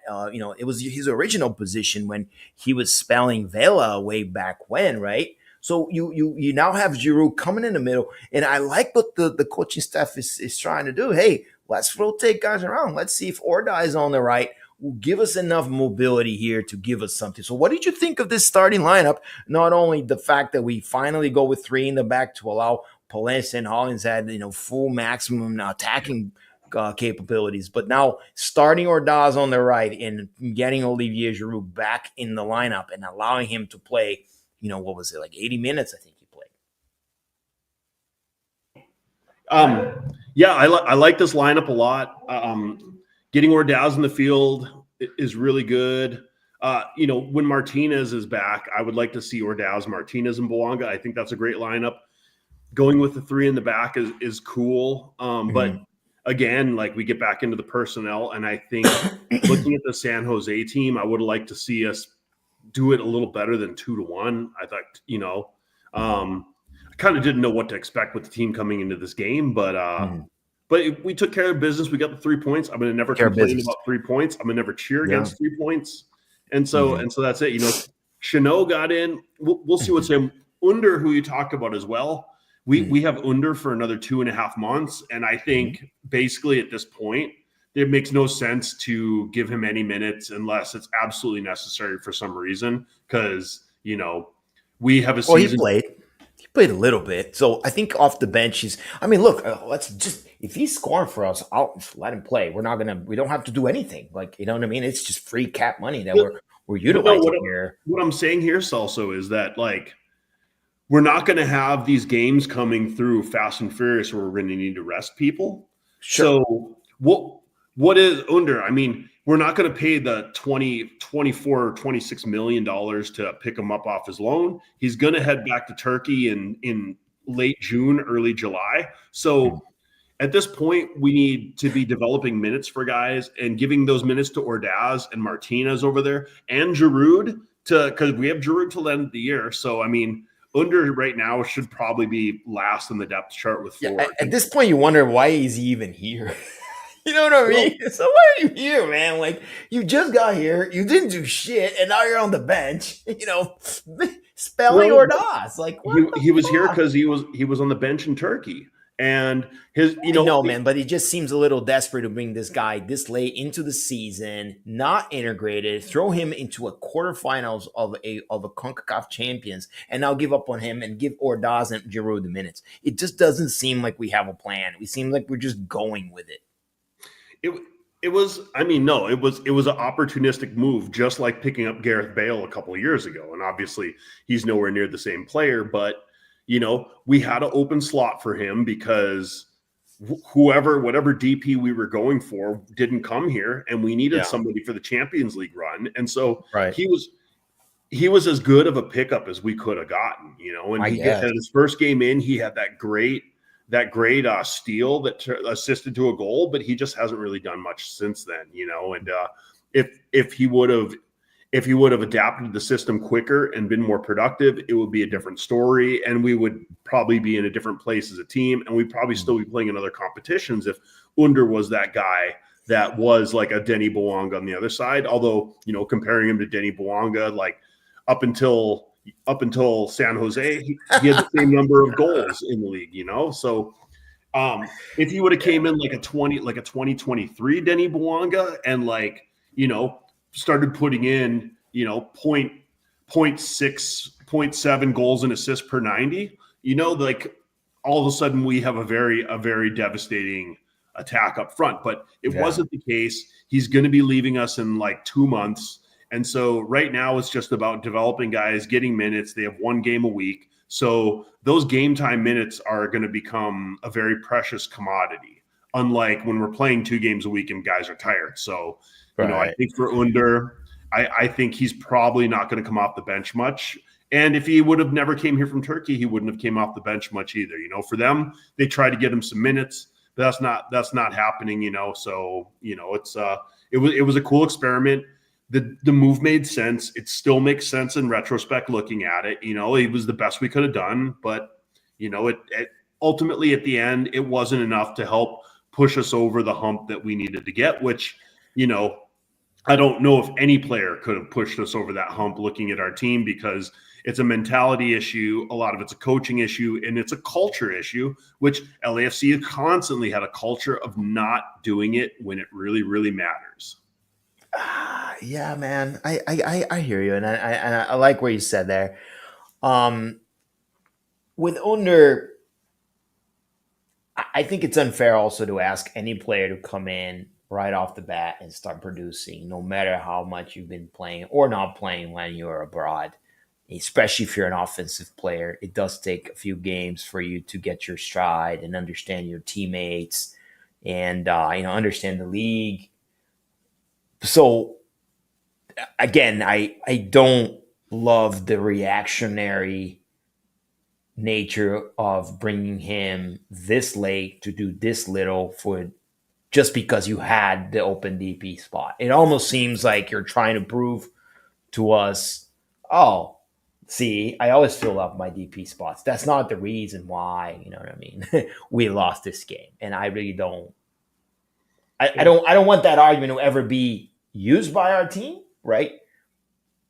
Speaker 1: it was his original position when he was spelling Vela way back when, right? So you now have Giroud coming in the middle, and I like what the coaching staff is trying to do. Hey, let's rotate guys around. Let's see if Orda is on the right. Will give us enough mobility here to give us something. So what did you think of this starting lineup? Not only the fact that we finally go with 3 in the back to allow Palencia and Hollins had full maximum attacking capabilities, but now starting Ordaz on the right and getting Olivier Giroud back in the lineup and allowing him to play. What was it, like 80 minutes, I think he played.
Speaker 4: I like this lineup a lot. Getting Ordaz in the field is really good. When Martinez is back, I would like to see Ordaz, Martinez, and Bouanga. I think that's a great lineup. Going with the 3 in the back is cool. But again, like, we get back into the personnel, and I think looking at the San Jose team, I would like to see us do it a little better than 2-1. I thought, I kind of didn't know what to expect with the team coming into this game, but we took care of business. We got the 3 points. I'm going to never complain about 3 points. I'm going to never cheer against 3 points. And so that's it. Chanot got in. We'll see what's him. Under, who you talked about as well. We have Under for another 2.5 months. And I think basically at this point, it makes no sense to give him any minutes unless it's absolutely necessary for some reason. Because, we have a season.
Speaker 1: He played a little bit. So I think off the bench, if he's scoring for us, I'll let him play. We don't have to do anything. Like, you know what I mean? It's just free cap money that we're utilizing here.
Speaker 4: What I'm saying here, Celso, is that, like, we're not going to have these games coming through fast and furious where we're going to need to rest people. Sure. So what is Under? I mean, we're not going to pay the $26 million to pick him up off his loan. He's going to head back to Turkey in late June, early July. So at this point, we need to be developing minutes for guys and giving those minutes to Ordaz and Martinez over there and Giroud because we have Giroud till the end of the year. So, I mean, Under right now should probably be last in the depth chart with 4.
Speaker 1: Yeah, at this point, you wonder why is he even here? You know what I mean? So why are you here, man? Like, you just got here, you didn't do shit, and now you're on the bench. Spelling Ordaz. Like, what
Speaker 4: he was here because he was on the bench in Turkey. And
Speaker 1: no, man, but it just seems a little desperate to bring this guy this late into the season, not integrated, throw him into a quarterfinals of a Concacaf Champions, and now give up on him and give Ordaz and Giroud the minutes. It just doesn't seem like we have a plan. We seem like we're just going with it.
Speaker 4: It was an opportunistic move, just like picking up Gareth Bale a couple of years ago. And obviously he's nowhere near the same player, but we had an open slot for him because whatever DP we were going for didn't come here, and we needed somebody for the Champions League run. And so he was as good of a pickup as we could have gotten, and he had his first game in, he had that great steal that assisted to a goal, but he just hasn't really done much since then, and if he would have adapted the system quicker and been more productive, it would be a different story, and we would probably be in a different place as a team, and we'd probably still be playing in other competitions if Under was that guy that was like a Denis Bouanga on the other side. Although, comparing him to Denis Bouanga, like up until San Jose, he had the same number of goals in the league, So if he would have came in like a 2023 Denis Bouanga and started putting in, 0.6, 0.7 goals and assists per 90, all of a sudden we have a very devastating attack up front. But it wasn't the case. He's going to be leaving us in like 2 months. And so right now it's just about developing guys, getting minutes. They have 1 game a week. So those game time minutes are going to become a very precious commodity, unlike when we're playing 2 games a week and guys are tired. So, I think for Under, I think he's probably not going to come off the bench much. And if he would have never came here from Turkey, he wouldn't have came off the bench much either. For them, they try to get him some minutes. But that's not happening, So, it was a cool experiment. The move made sense. It still makes sense in retrospect looking at it. It was the best we could have done, but it ultimately at the end, it wasn't enough to help push us over the hump that we needed to get, which, I don't know if any player could have pushed us over that hump looking at our team, because it's a mentality issue. A lot of it's a coaching issue, and it's a culture issue, which LAFC constantly had a culture of not doing it when it really, really matters.
Speaker 1: Yeah, man, I hear you, and I like what you said there. With Under, I think it's unfair also to ask any player to come in right off the bat and start producing, no matter how much you've been playing or not playing when you're abroad. Especially if you're an offensive player, it does take a few games for you to get your stride and understand your teammates and understand the league. So again, I don't love the reactionary nature of bringing him this late to do this little for just because you had the open DP spot. It almost seems like you're trying to prove to us, oh, see, I always fill up my DP spots. That's not the reason why, you know what I mean? We lost this game. And I really don't. I don't want that argument to ever be used by our team, right?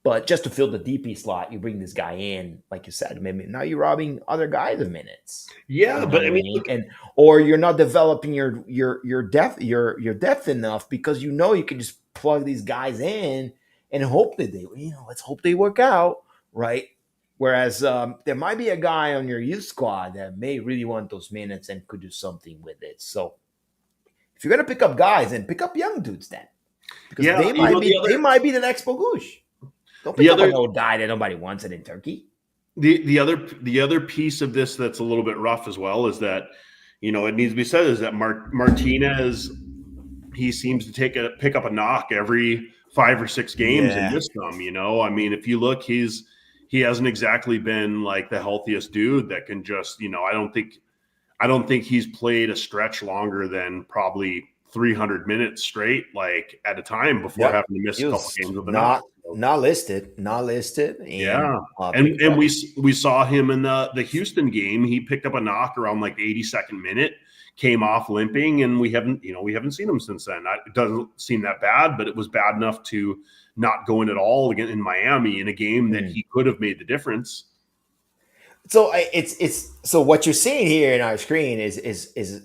Speaker 1: But just to fill the DP slot, you bring this guy in, like you said, maybe now you're robbing other guys of minutes.
Speaker 4: Yeah, but I mean,
Speaker 1: or you're not developing your depth enough because you can just plug these guys in and hope that let's hope they work out, right? Whereas there might be a guy on your youth squad that may really want those minutes and could do something with it. So if you're gonna pick up guys, then pick up young dudes then, because they might be the next Bogusz. Don't pick up an old guy that nobody wants it in Turkey.
Speaker 4: The other piece of this that's a little bit rough as well is that, it needs to be said, is that Martinez, he seems to pick up a knock every 5 or 6 games and miss them. I mean, if you look, he hasn't exactly been like the healthiest dude that can just, I don't think he's played a stretch longer than probably 300 minutes straight, like at a time before having to miss
Speaker 1: He
Speaker 4: a couple
Speaker 1: was
Speaker 4: games with a knock.
Speaker 1: not listed. And,
Speaker 4: Yeah.
Speaker 1: big
Speaker 4: And
Speaker 1: fuck.
Speaker 4: we saw him in the Houston game. He picked up a knock around like the 82nd minute, came off limping, and we haven't seen him since then. It doesn't seem that bad, but it was bad enough to not go in at all again in Miami in a game that he could have made the difference.
Speaker 1: So so what you're seeing here in our screen is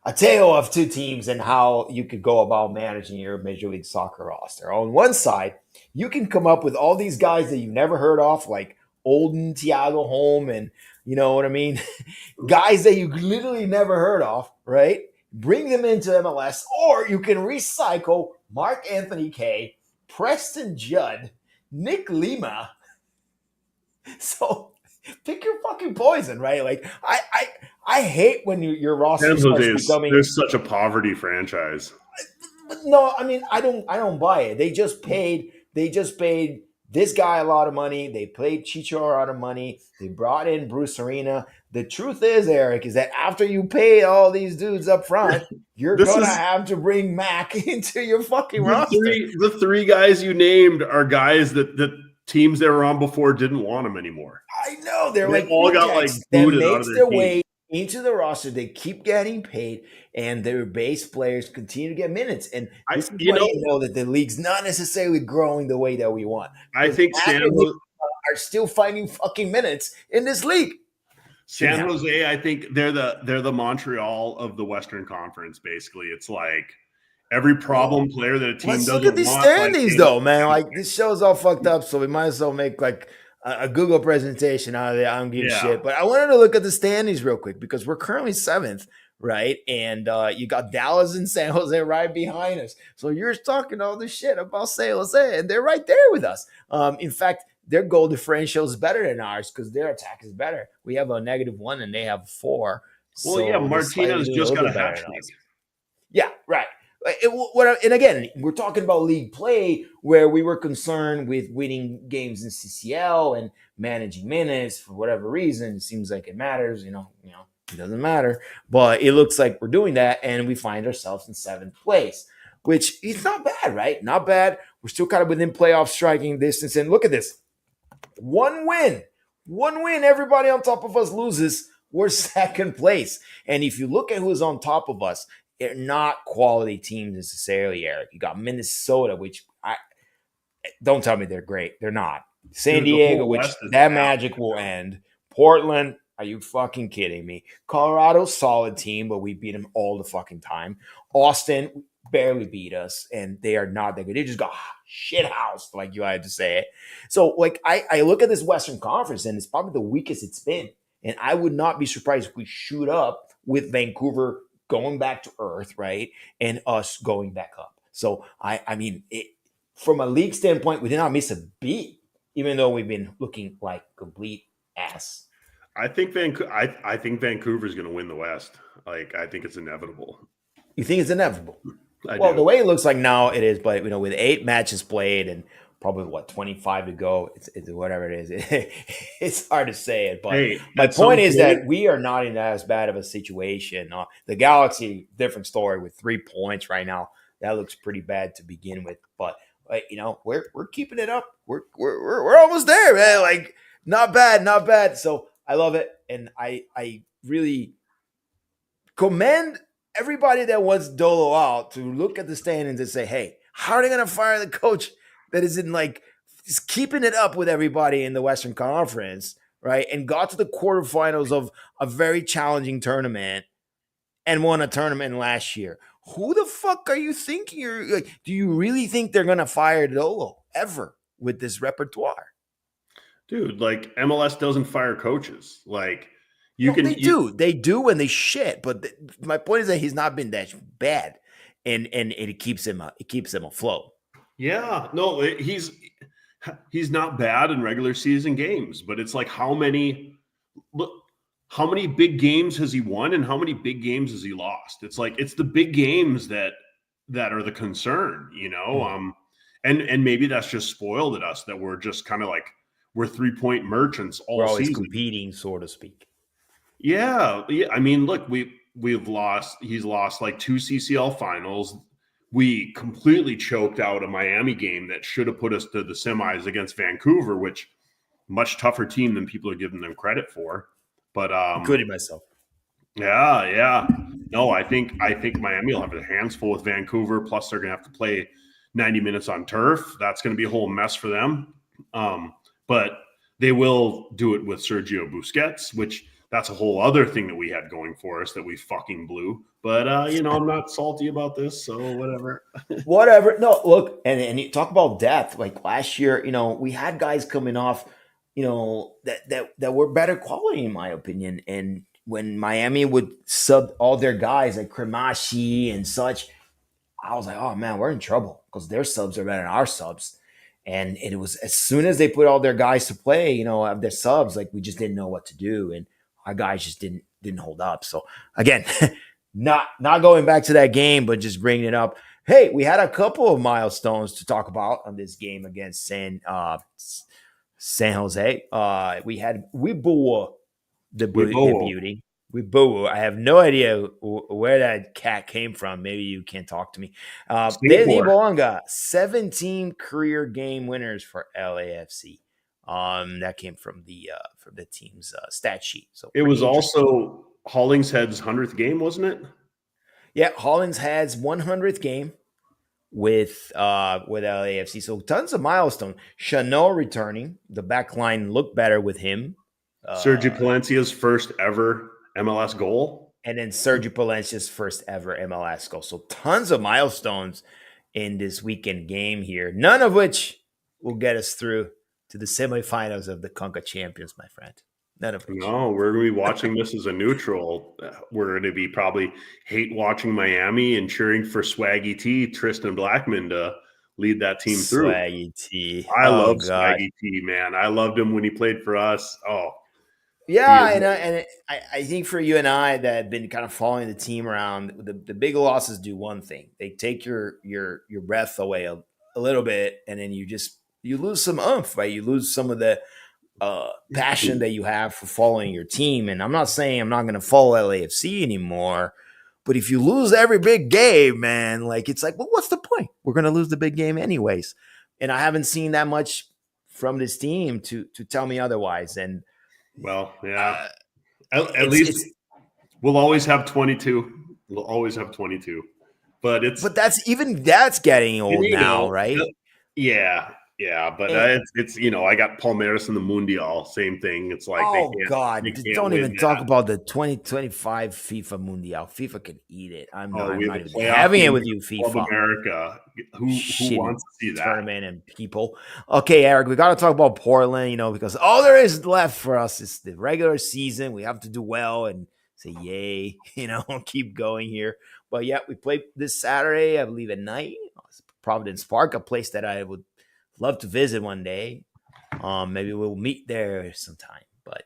Speaker 1: a tale of two teams and how you could go about managing your Major League Soccer roster. On one side, you can come up with all these guys that you've never heard of, like Olden, Thiago Holm, and you know what I mean, guys that you literally never heard of, right? Bring them into MLS, or you can recycle Mark Anthony Kaye, Preston Judd, Nick Lima. So pick your fucking poison, right? Like I hate when your roster
Speaker 4: San
Speaker 1: starts
Speaker 4: Jose
Speaker 1: becoming.
Speaker 4: there's such a poverty franchise.
Speaker 1: But no, I mean I don't buy it. They just paid this guy a lot of money. They paid Chicho a lot of money. They brought in Bruce Arena. The truth is, Eric, is that after you pay all these dudes up front, you're gonna have to bring Mac into your fucking roster.
Speaker 4: The three guys you named are guys that teams they were on before didn't want them anymore.
Speaker 1: I know
Speaker 4: they all got like booted out of their team.
Speaker 1: Way into the roster. They keep getting paid, and their base players continue to get minutes. And this is you know that the league's not necessarily growing the way that we want.
Speaker 4: I think San Jose
Speaker 1: are still finding fucking minutes in this league.
Speaker 4: San Jose, I think they're the Montreal of the Western Conference. Basically, it's like every problem player that a team doesn't want.
Speaker 1: Let's look at these standings, though, man. Like this show's all fucked up, so we might as well make like a Google presentation out of it. I don't give a shit. But I wanted to look at the standings real quick because we're currently 7th, right? And you got Dallas and San Jose right behind us. So you're talking all this shit about San Jose, and they're right there with us. In fact, their goal differential is better than ours because their attack is better. We have a -1 and they have 4.
Speaker 4: Well,
Speaker 1: so
Speaker 4: Martinez just got a hat trick.
Speaker 1: Yeah, right. And again, we're talking about league play where we were concerned with winning games in CCL and managing minutes for whatever reason. It seems like it matters, you know, it doesn't matter. But it looks like we're doing that, and we find ourselves in 7th place, which is not bad, right? Not bad. We're still kind of within playoff striking distance. And look at this. One win. Everybody on top of us loses. We're 2nd place. And if you look at who's on top of us, they're not quality teams necessarily, Eric. You got Minnesota, which don't tell me they're great. They're not. San Diego, which that magic will end. Portland, are you fucking kidding me? Colorado, solid team, but we beat them all the fucking time. Austin barely beat us, and they are not that good. They just got shit housed, like you had to say it. So, like, I look at this Western Conference, and it's probably the weakest it's been. And I would not be surprised if we shoot up with Vancouver going back to earth, right? And us going back up. So, I mean, from a league standpoint, we did not miss a beat, even though we've been looking like complete ass.
Speaker 4: I think Vancouver is going to win the West. Like, I think it's inevitable.
Speaker 1: You think it's inevitable?
Speaker 4: I
Speaker 1: Well,
Speaker 4: do.
Speaker 1: the way it looks like now, it is. But with 8 matches played and probably 25 to go, it's whatever it is. It's hard to say it, but my point is that we are not in as bad of a situation. The Galaxy, different story with 3 points right now. That looks pretty bad to begin with, but we're keeping it up. We're almost there, man. Like not bad. So I love it, and I really commend everybody that wants Dolo out to look at the standings and say, hey, how are they going to fire the coach that isn't like just keeping it up with everybody in the Western Conference, right? And got to the quarterfinals of a very challenging tournament and won a tournament last year. Who the fuck are you thinking? Do you really think they're going to fire Dolo ever with this repertoire?
Speaker 4: Dude, like MLS doesn't fire coaches. Like
Speaker 1: they do when they shit. But my point is that he's not been that bad, and it keeps him afloat.
Speaker 4: Yeah, no, he's not bad in regular season games, but it's like how many big games has he won and how many big games has he lost? It's like it's the big games that are the concern, and maybe that's just spoiled at us that we're just kind of like we're 3-point merchants all
Speaker 1: we're always
Speaker 4: season.
Speaker 1: competing, so to speak.
Speaker 4: Yeah. I mean, look, we've lost. He's lost like 2 CCL finals. We completely choked out a Miami game that should have put us to the semis against Vancouver, which much tougher team than people are giving them credit for. But
Speaker 1: Including myself.
Speaker 4: yeah. No, I think Miami will have their hands full with Vancouver. Plus, they're going to have to play 90 minutes on turf. That's going to be a whole mess for them. But they will do it with Sergio Busquets, which that's a whole other thing that we had going for us that we fucking blew. But I'm not salty about this, so whatever.
Speaker 1: Whatever. No, look, and you talk about depth. Like last year, we had guys coming off, that were better quality in my opinion. And when Miami would sub all their guys like Cremashi and such, I was like, oh man, we're in trouble because their subs are better than our subs. And it was as soon as they put all their guys to play, of their subs, like we just didn't know what to do, and our guys just didn't hold up. So again, not going back to that game, but just bringing it up. Hey, we had a couple of milestones to talk about on this game against San Jose. We had Wibua, the beauty. Wibua. I have no idea where that cat came from. Maybe you can't talk to me. Denis Bouanga, 17 career game winners for LAFC. That came from the team's stat sheet. So
Speaker 4: it was also Hollingshead's 100th game, wasn't it?
Speaker 1: Yeah, Hollingshead's 100th game with LAFC. So tons of milestones. Chanel returning. The back line looked better with him.
Speaker 4: Sergi Palencia's first ever MLS goal.
Speaker 1: And then Sergi Palencia's first ever MLS goal. So tons of milestones in this weekend game here. None of which will get us through to the semifinals of the Concacaf Champions, my friend. None of which.
Speaker 4: No, we're going to be watching this as a neutral. We're going to be probably hate watching Miami and cheering for Swaggy T, Tristan Blackman, to lead that team through.
Speaker 1: Swaggy T.
Speaker 4: I love Swaggy T, man. I loved him when he played for us. Oh,
Speaker 1: yeah, and I think for you and I that have been kind of following the team around, the big losses do one thing: they take your breath away a little bit, and then you lose some oomph, right? You lose some of the passion that you have for following your team. And I'm not saying I'm not going to follow LAFC anymore, but if you lose every big game, man, like it's like, well, what's the point? We're going to lose the big game anyways. And I haven't seen that much from this team to tell me otherwise. And
Speaker 4: well, yeah, at least we'll always have 22. We'll always have 22. But
Speaker 1: that's getting old now, right?
Speaker 4: Yeah, but it's I got Palmeiras in the Mundial, same thing. It's like,
Speaker 1: oh God, don't even talk about the 2025 FIFA Mundial. FIFA can eat it. I'm not even having it with you, FIFA.
Speaker 4: America, who wants to see that
Speaker 1: tournament and people? Okay, Eric, we got to talk about Portland, because all there is left for us is the regular season. We have to do well and say yay, keep going here. But yeah, we play this Saturday, I believe, at night. Providence Park, a place that I would love to visit one day. Maybe we'll meet there sometime. But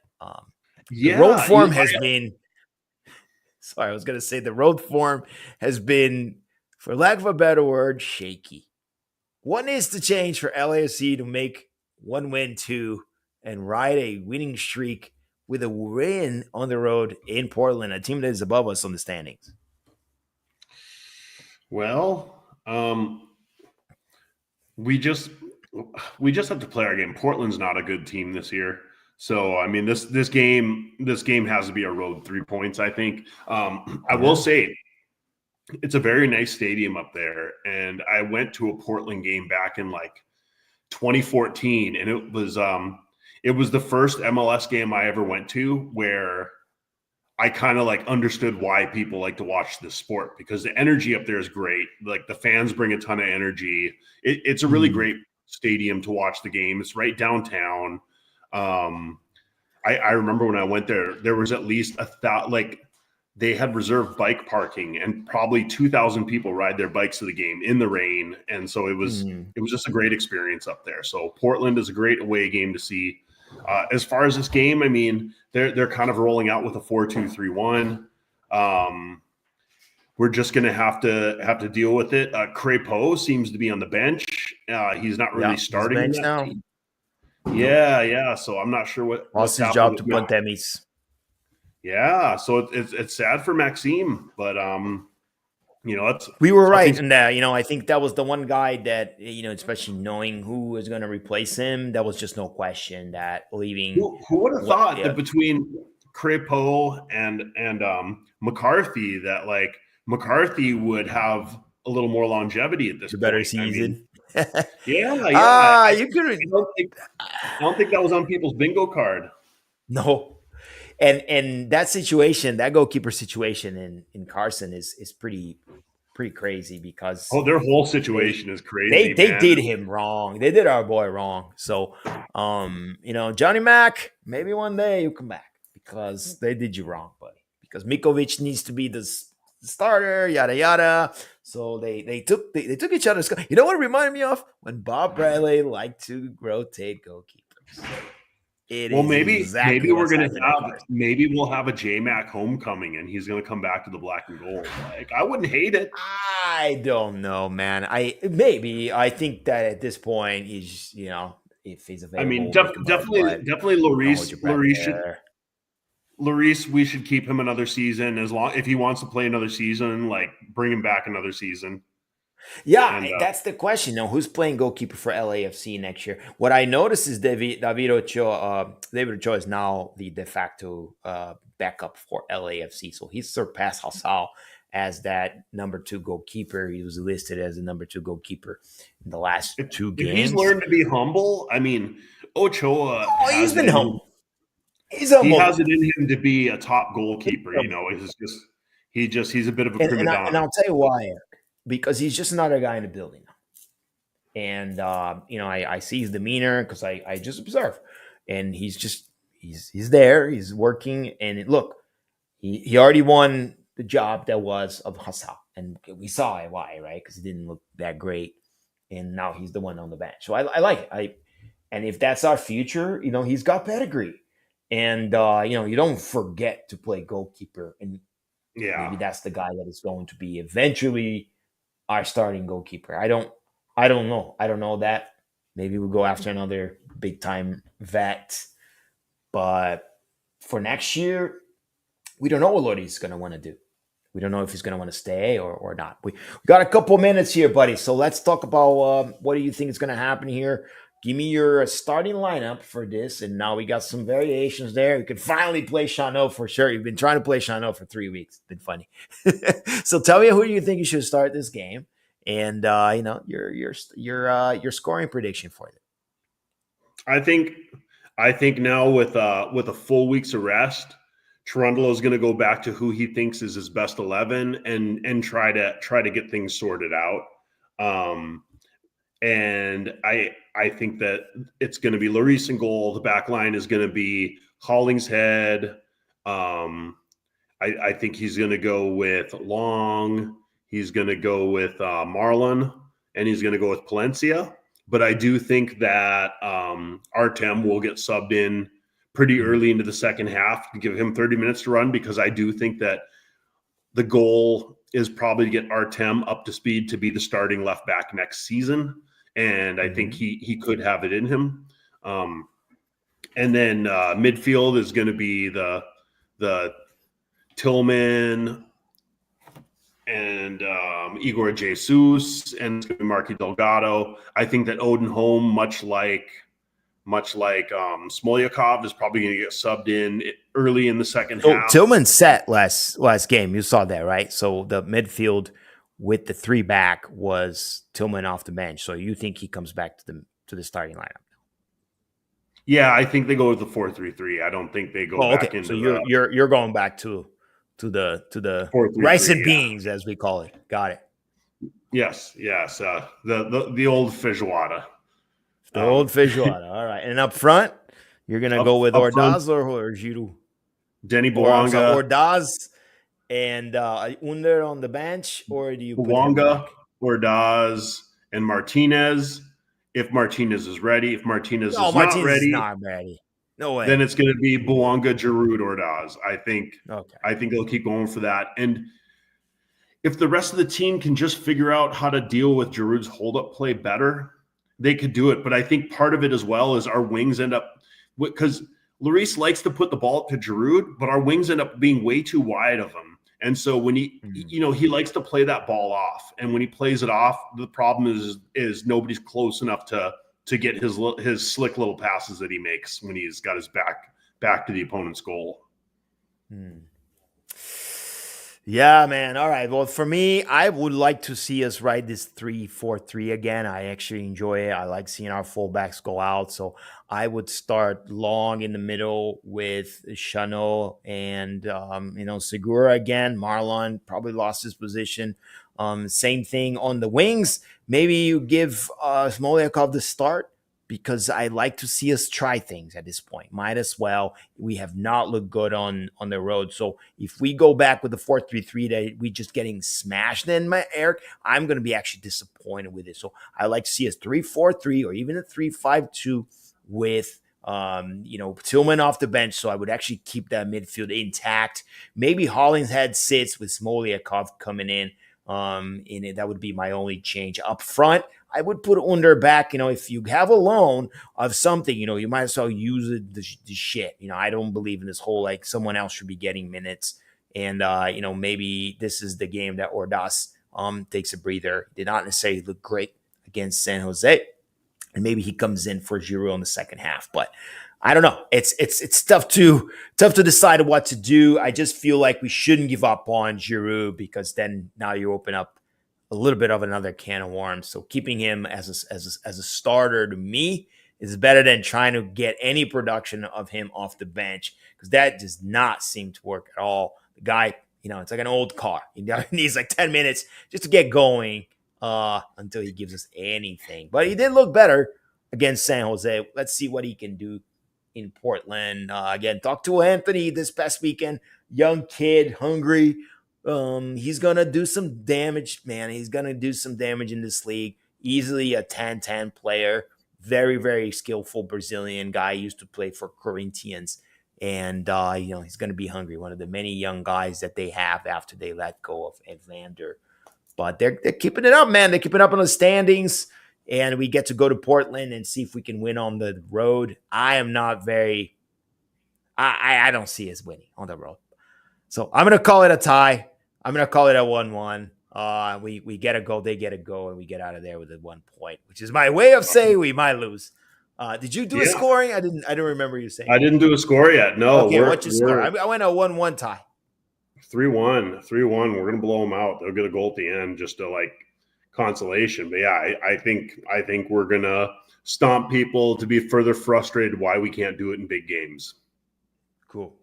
Speaker 1: the road form has been. Sorry, I was going to say the road form has been, for lack of a better word, shaky. What needs to change for LAFC to make 1 win 2 and ride a winning streak with a win on the road in Portland, a team that is above us on the standings?
Speaker 4: Well, we just have to play our game. Portland's not a good team this year. So, I mean, this game has to be a road 3 points, I think. I will say it's a very nice stadium up there. And I went to a Portland game back in like 2014, and it was the first MLS game I ever went to where I kind of like understood why people like to watch this sport, because the energy up there is great. Like the fans bring a ton of energy. It's a really great stadium to watch the game. It's right downtown. I remember when I went there was at least they had reserved bike parking, and probably 2,000 people ride their bikes to the game in the rain. And so it was just a great experience up there. So Portland is a great away game to see. As far as this game, I mean, they're kind of rolling out with a 4-2-3-1. We're just going to have to deal with it. Crepeau seems to be on the bench. He's not really starting in that
Speaker 1: now.
Speaker 4: Team. Yeah. So I'm not sure what's
Speaker 1: his job to put Denis.
Speaker 4: Yeah, so it's sad for Maxime, but that's
Speaker 1: We were right
Speaker 4: something's.
Speaker 1: in that. I think that was the one guy that, especially knowing who was going to replace him, there was just no question that leaving.
Speaker 4: Who would have
Speaker 1: What?
Speaker 4: thought
Speaker 1: Yeah,
Speaker 4: that between Crepeau and McCarthy that like McCarthy would have a little more longevity at this
Speaker 1: the better
Speaker 4: point? I mean,
Speaker 1: season.
Speaker 4: yeah.
Speaker 1: You could
Speaker 4: I don't think that was on people's bingo card.
Speaker 1: no. And that situation, that goalkeeper situation in Carson is pretty crazy because
Speaker 4: Oh, their whole
Speaker 1: they
Speaker 4: situation is
Speaker 1: they
Speaker 4: crazy,
Speaker 1: they
Speaker 4: man.
Speaker 1: did him wrong. They did our boy wrong. So, Johnny Mac, maybe one day you come back because they did you wrong, buddy. Because Mikovic needs to be the starter, yada yada. So they took each other's. You know what it reminded me of? When Bob Bradley liked to rotate goalkeepers.
Speaker 4: Well, maybe we're gonna
Speaker 1: Carson.
Speaker 4: maybe we'll have a J-Mac homecoming and he's gonna come back to the black and gold. Like I wouldn't hate it.
Speaker 1: I don't know, man. I think that at this point he's if he's available.
Speaker 4: I mean,
Speaker 1: pick him up,
Speaker 4: definitely
Speaker 1: but
Speaker 4: Lloris, we should keep him another season if he wants to play another season. Like bring him back another season.
Speaker 1: Yeah,
Speaker 4: And,
Speaker 1: that's the question. Now, who's playing goalkeeper for LAFC next year? What I noticed is David Ochoa. David Ochoa is now the de facto backup for LAFC, so he's surpassed Hassal as that number 2 goalkeeper. He was listed as the number 2 goalkeeper in the last 2 games.
Speaker 4: If he's learned to be humble, I mean, Ochoa.
Speaker 1: He's been humble. He's humble.
Speaker 4: He has it in him to be a top goalkeeper. He's a bit of a prima donna.
Speaker 1: And I'll tell you why, Eric. Because he's just another guy in the building now. And, I see his demeanor because I just observe. And he's there. He's working. And look, he already won the job that was of Hassal. And we saw why, right? Because he didn't look that great. And now he's the one on the bench. So I like it. And if that's our future, he's got pedigree. And, you don't forget to play goalkeeper. And maybe that's the guy that is going to be eventually our starting goalkeeper. I don't know. I don't know that. Maybe we'll go after another big time vet. But for next year, we don't know what Lodi's going to want to do. We don't know if he's going to want to stay or not. We got a couple minutes here, buddy. So let's talk about what do you think is going to happen here. Give me your starting lineup for this. And now we got some variations there. You can finally play Chanot for sure. You've been trying to play Chanot for 3 weeks. It's been funny. So tell me who you think you should start this game. And, your scoring prediction for it.
Speaker 4: I think now with a full week's rest, Cherundolo is going to go back to who he thinks is his best 11 and try to get things sorted out. And I think that it's going to be Lloris in goal. The back line is going to be Hollingshead. I think he's going to go with Long. He's going to go with Marlon, and he's going to go with Palencia. But I do think that Artem will get subbed in pretty early into the second half to give him 30 minutes to run, because I do think that the goal is probably to get Artem up to speed to be the starting left back next season. And I think he could have it in him. And then midfield is going to be the Tillman and Igor Jesus, and it's going to be Marky Delgado. I think that Odenholm, much like Smolyakov, is probably going to get subbed in early in the second half.
Speaker 1: Tillman set last game. You saw that, right? So the midfield with the 3 back was Tillman off the bench. So you think he comes back to the starting lineup?
Speaker 4: Yeah, I think they go with the 4-3-3. I don't think they go back into.
Speaker 1: So you're going back to the rice and beans, as we call it. Got it.
Speaker 4: Yes. The old feijoada.
Speaker 1: The old feijoada. All right. And up front, you're gonna go with Ordaz or Giroud?
Speaker 4: Denis Bouanga.
Speaker 1: Ordaz and Under on the bench, or do you put
Speaker 4: Bouanga, Ordaz, and Martinez? If Martinez is ready, if Martinez is not ready,
Speaker 1: no way.
Speaker 4: Then it's going to be Bouanga, Giroud, Ordaz. I think they'll keep going for that. And if the rest of the team can just figure out how to deal with Giroud's hold-up play better, they could do it. But I think part of it as well is our wings end up – because Lloris likes to put the ball up to Giroud, but our wings end up being way too wide of him. And so when he likes to play that ball off, and when he plays it off, the problem is nobody's close enough to get his slick little passes that he makes when he's got his back to the opponent's goal.
Speaker 1: Yeah, man. All right. Well, for me, I would like to see us ride this 3-4-3 again. I actually enjoy it. I like seeing our fullbacks go out. So I would start long in the middle with Chano and, Segura again. Marlon probably lost his position. Same thing on the wings. Maybe you give Smolyakov the start, because I like to see us try things at this point. Might as well. We have not looked good on the road. So if we go back with the 4-3-3 that we just getting smashed in, Eric, I'm going to be actually disappointed with it. So I like to see us 3-4-3 or even a 3-5-2 with Tillman off the bench. So I would actually keep that midfield intact. Maybe Hollingshead sits with Smolyakov coming in it. That would be my only change. Up front, I would put Under back. If you have a loan of something, you might as well use it the shit. I don't believe in this whole someone else should be getting minutes. And maybe this is the game that Ordaz takes a breather. Did not necessarily look great against San Jose, and maybe he comes in for Giroud in the second half. But I don't know. It's tough to decide what to do. I just feel like we shouldn't give up on Giroud, because then now you open up a little bit of another can of worms. So keeping him as a starter to me is better than trying to get any production of him off the bench, because that does not seem to work at all. The guy, it's like an old car. He needs 10 minutes just to get going until he gives us anything. But he did look better against San Jose. Let's see what he can do in Portland. Again, talked to Anthony this past weekend. Young kid, hungry. He's going to do some damage, man. He's going to do some damage in this league. Easily a 10-10 player. Very, very skillful Brazilian guy. Used to play for Corinthians. And, he's going to be hungry. One of the many young guys that they have after they let go of Evander. But they're keeping it up, man. They're keeping up on the standings. And we get to go to Portland and see if we can win on the road. I am not very – I don't see us winning on the road. So I'm going to call it a tie. I'm going to call it a 1-1. We get a goal, they get a goal, and we get out of there with a 1 point, which is my way of saying we might lose. Did you do a scoring? I didn't remember you saying.
Speaker 4: I didn't do a score yet. No.
Speaker 1: Okay, what's your score? I went a 1-1 tie.
Speaker 4: 3-1. We're going to blow them out. They'll get a goal at the end just to consolation. But yeah, I think we're going to stomp people to be further frustrated why we can't do it in big games.
Speaker 1: Cool.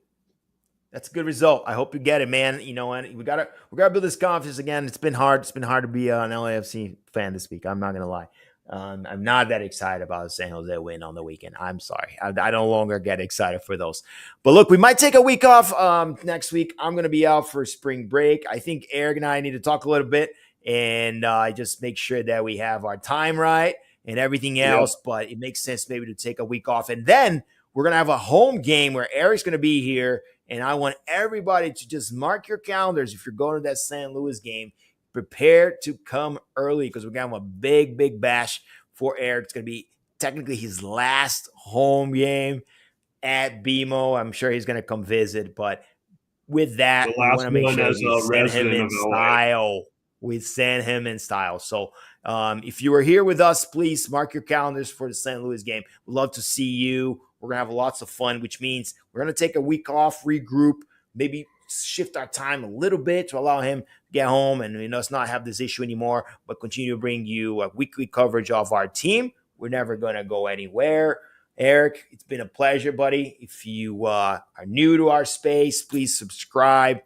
Speaker 1: That's a good result. I hope you get it, man. And we gotta build this confidence again. It's been hard. It's been hard to be an LAFC fan this week. I'm not gonna lie. I'm not that excited about the San Jose win on the weekend. I'm sorry. I no longer get excited for those. But look, we might take a week off next week. I'm gonna be out for spring break. I think Eric and I need to talk a little bit and just make sure that we have our time right and everything else. Yep. But it makes sense maybe to take a week off, and then we're gonna have a home game where Eric's gonna be here. And I want everybody to just mark your calendars. If you're going to that San Luis game, prepare to come early, because we're going to have a big, big bash for Eric. It's going to be technically his last home game at BMO. I'm sure he's going to come visit. But with that, we want to make sure we send him in style. We send him in style. So if you were here with us, please mark your calendars for the San Luis game. We'd love to see you. We're going to have lots of fun, which means we're going to take a week off, regroup, maybe shift our time a little bit to allow him to get home and us not have this issue anymore, but continue to bring you a weekly coverage of our team. We're never going to go anywhere. Eric, it's been a pleasure, buddy. If you are new to our space, please subscribe.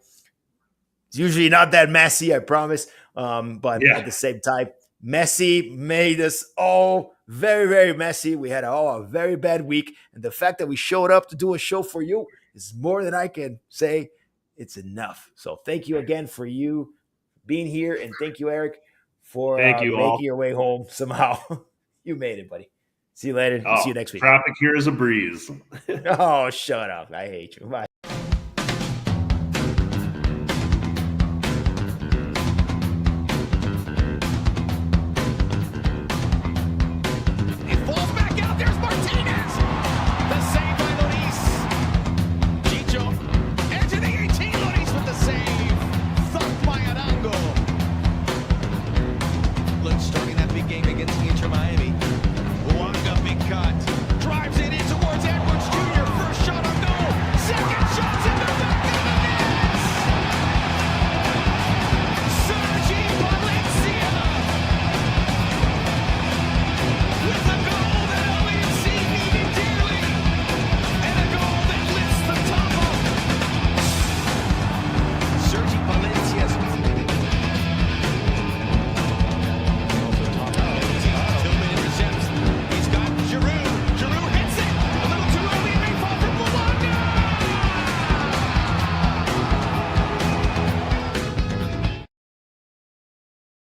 Speaker 1: It's usually not that messy, I promise. But at the same time, Messi made us all very, very messy. We had a very bad week. And the fact that we showed up to do a show for you is more than I can say. It's enough. So thank you again for you being here. And thank you, Eric, for making your way home somehow. You made it, buddy. See you later. See you next week.
Speaker 4: Traffic here is a breeze.
Speaker 1: Oh, shut up. I hate you. Bye.